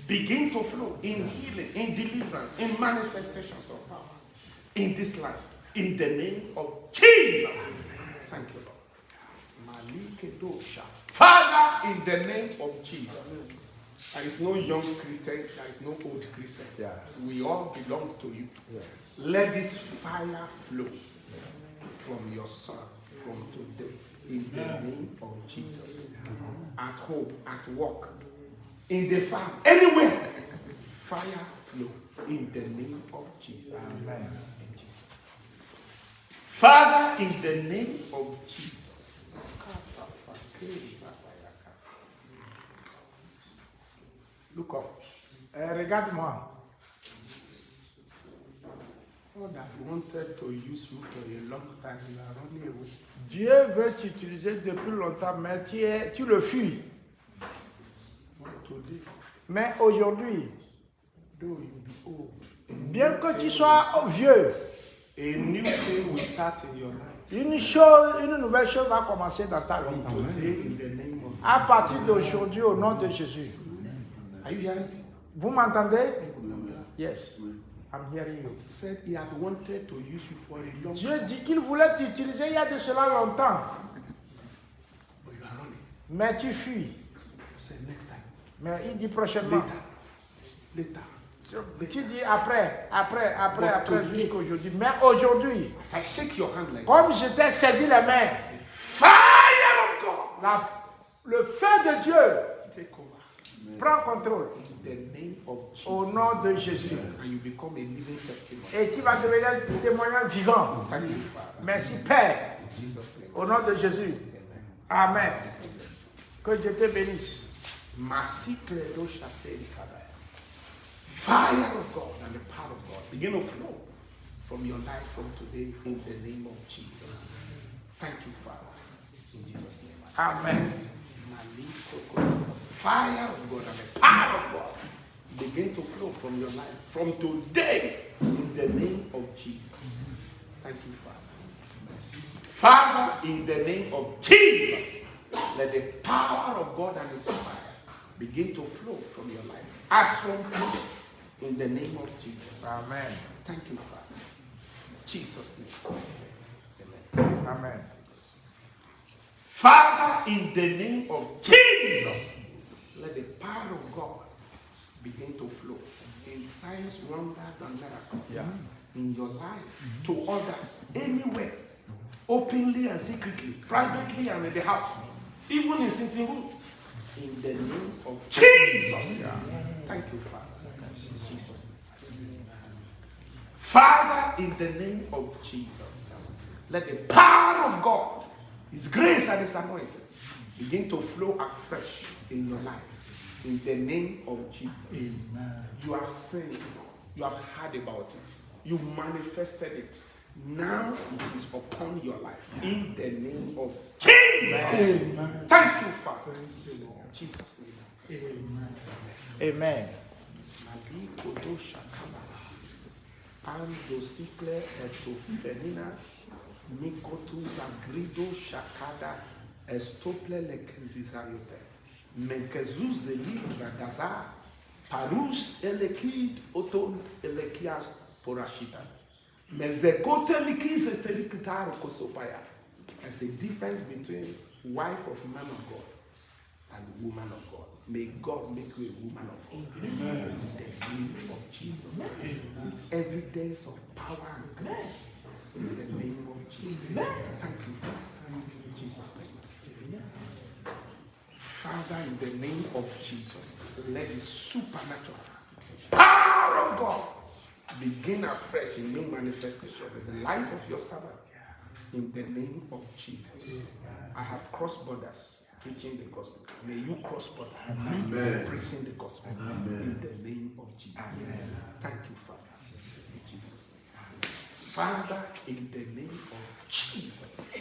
Speaker 1: begin to flow in healing, in deliverance, in manifestations of power in this land, in the name of Jesus. Thank you, Lord. Father, in the name of Jesus. There is no young Christian, there is no old Christian.
Speaker 2: Yeah.
Speaker 1: We all belong to you.
Speaker 2: Yeah.
Speaker 1: Let this fire flow from your son from today in the name of Jesus. At home, at work, in the farm, anywhere. Fire flow in the name of Jesus.
Speaker 2: Amen.
Speaker 1: In Jesus. Father, in the name of Jesus. Look up.
Speaker 2: Regarde-moi.
Speaker 1: God that wanted to use you for a long time, you are running away.
Speaker 2: Dieu veut t'utiliser depuis longtemps, mais tu le fuis.
Speaker 1: But today,
Speaker 2: Mais aujourd'hui,
Speaker 1: though you be old,
Speaker 2: bien que tu sois vieux,
Speaker 1: a new thing will start in your life.
Speaker 2: Une nouvelle chose va commencer dans ta vie.
Speaker 3: Today, in the name of
Speaker 2: À partir d'aujourd'hui, au nom de Jésus.
Speaker 3: Are you hearing?
Speaker 2: Vous m'entendez? Yes. I'm hearing you.
Speaker 3: Said he had wanted to use you for a long
Speaker 2: Dieu
Speaker 3: time.
Speaker 2: dit qu'il voulait t'utiliser il y a de cela longtemps.
Speaker 3: But you are running.
Speaker 2: Mais tu fuis.
Speaker 3: Say next time.
Speaker 2: Mais il dit prochainement.
Speaker 3: Later.
Speaker 2: Tu dis après,
Speaker 3: today-
Speaker 2: jusqu'aujourd'hui. Mais aujourd'hui,
Speaker 3: As I shake your hand like
Speaker 2: comme je t'ai saisi les mains,
Speaker 3: fire of God,
Speaker 2: le feu de Dieu
Speaker 3: take over.
Speaker 2: prend contrôle
Speaker 3: In the name of Jesus.
Speaker 2: au nom de Jésus.
Speaker 3: And you become a living testimony.
Speaker 2: Et tu vas devenir un témoignage vivant.
Speaker 3: Thank you, Father.
Speaker 2: Merci Père,
Speaker 3: In Jesus' name.
Speaker 2: au nom de Jésus. Amen. Que Dieu te bénisse.
Speaker 3: Masikledo shafeli kadaya. Fire of God and the power of God begin to flow from your life from today in the name of Jesus. Thank you, Father. In Jesus' name.
Speaker 2: Amen.
Speaker 3: Fire of God and the power of God begin to flow from your life from today in the name of Jesus. Thank you, Father. Father, in the name of Jesus, let the power of God and His fire begin to flow from your life as from flow in the name of Jesus.
Speaker 2: Amen.
Speaker 3: Thank you, Father. In Jesus' name. Amen.
Speaker 2: Amen.
Speaker 3: Father, in the name of Jesus, let the power of God begin to flow in signs, wonders, and miracles in your life to others, anywhere, openly and secretly, privately and in the house, even in sitting room. In the name of Jesus. Thank you, Father. In Jesus' name. Father, in the name of Jesus, let the power of God, His grace and His anointing begin to flow afresh in your life. In the name of Jesus. Amen. You have seen it. You have heard about it. You manifested it. Now it is upon your life. In the name of Jesus. Amen. Thank you, Father. In Jesus' name. Amen.
Speaker 2: Amen.
Speaker 3: Malikodo shakaba. Ando sikle etofenina. Mikotu zagrido shakada. Estople lekrizizariote. Menkezuzeli radaza. Parus elekid oton elekias porashita. Mezekote likis etelikitaro kosopaya. There's a difference between wife of man of God and woman of God. May God make you a woman of God. Amen. In the name of Jesus. Amen. Evidence of power and grace. In the name of Jesus. Thank you, Father. In Jesus' name. Father, in the name of Jesus, let the supernatural power of God begin afresh in new manifestation in the life of your servant. In the name of Jesus. I have crossed borders preaching the gospel. May you cross borders preaching the gospel. In the name of Jesus. Amen. Thank you, Father. In Jesus' name. Father, in the name of Jesus.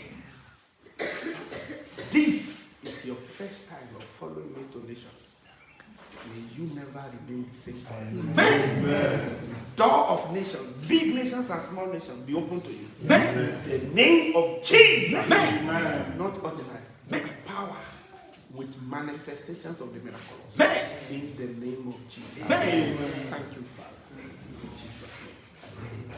Speaker 3: This is your first time of following me to nations. May you never remain the same. Amen. Door of nations, big nations and small nations, be open to you. Amen. The name of Jesus. Amen. Not ordinary. Power with manifestations of the miracle. In the name of Jesus. Amen. Thank you, Father. In Jesus' name.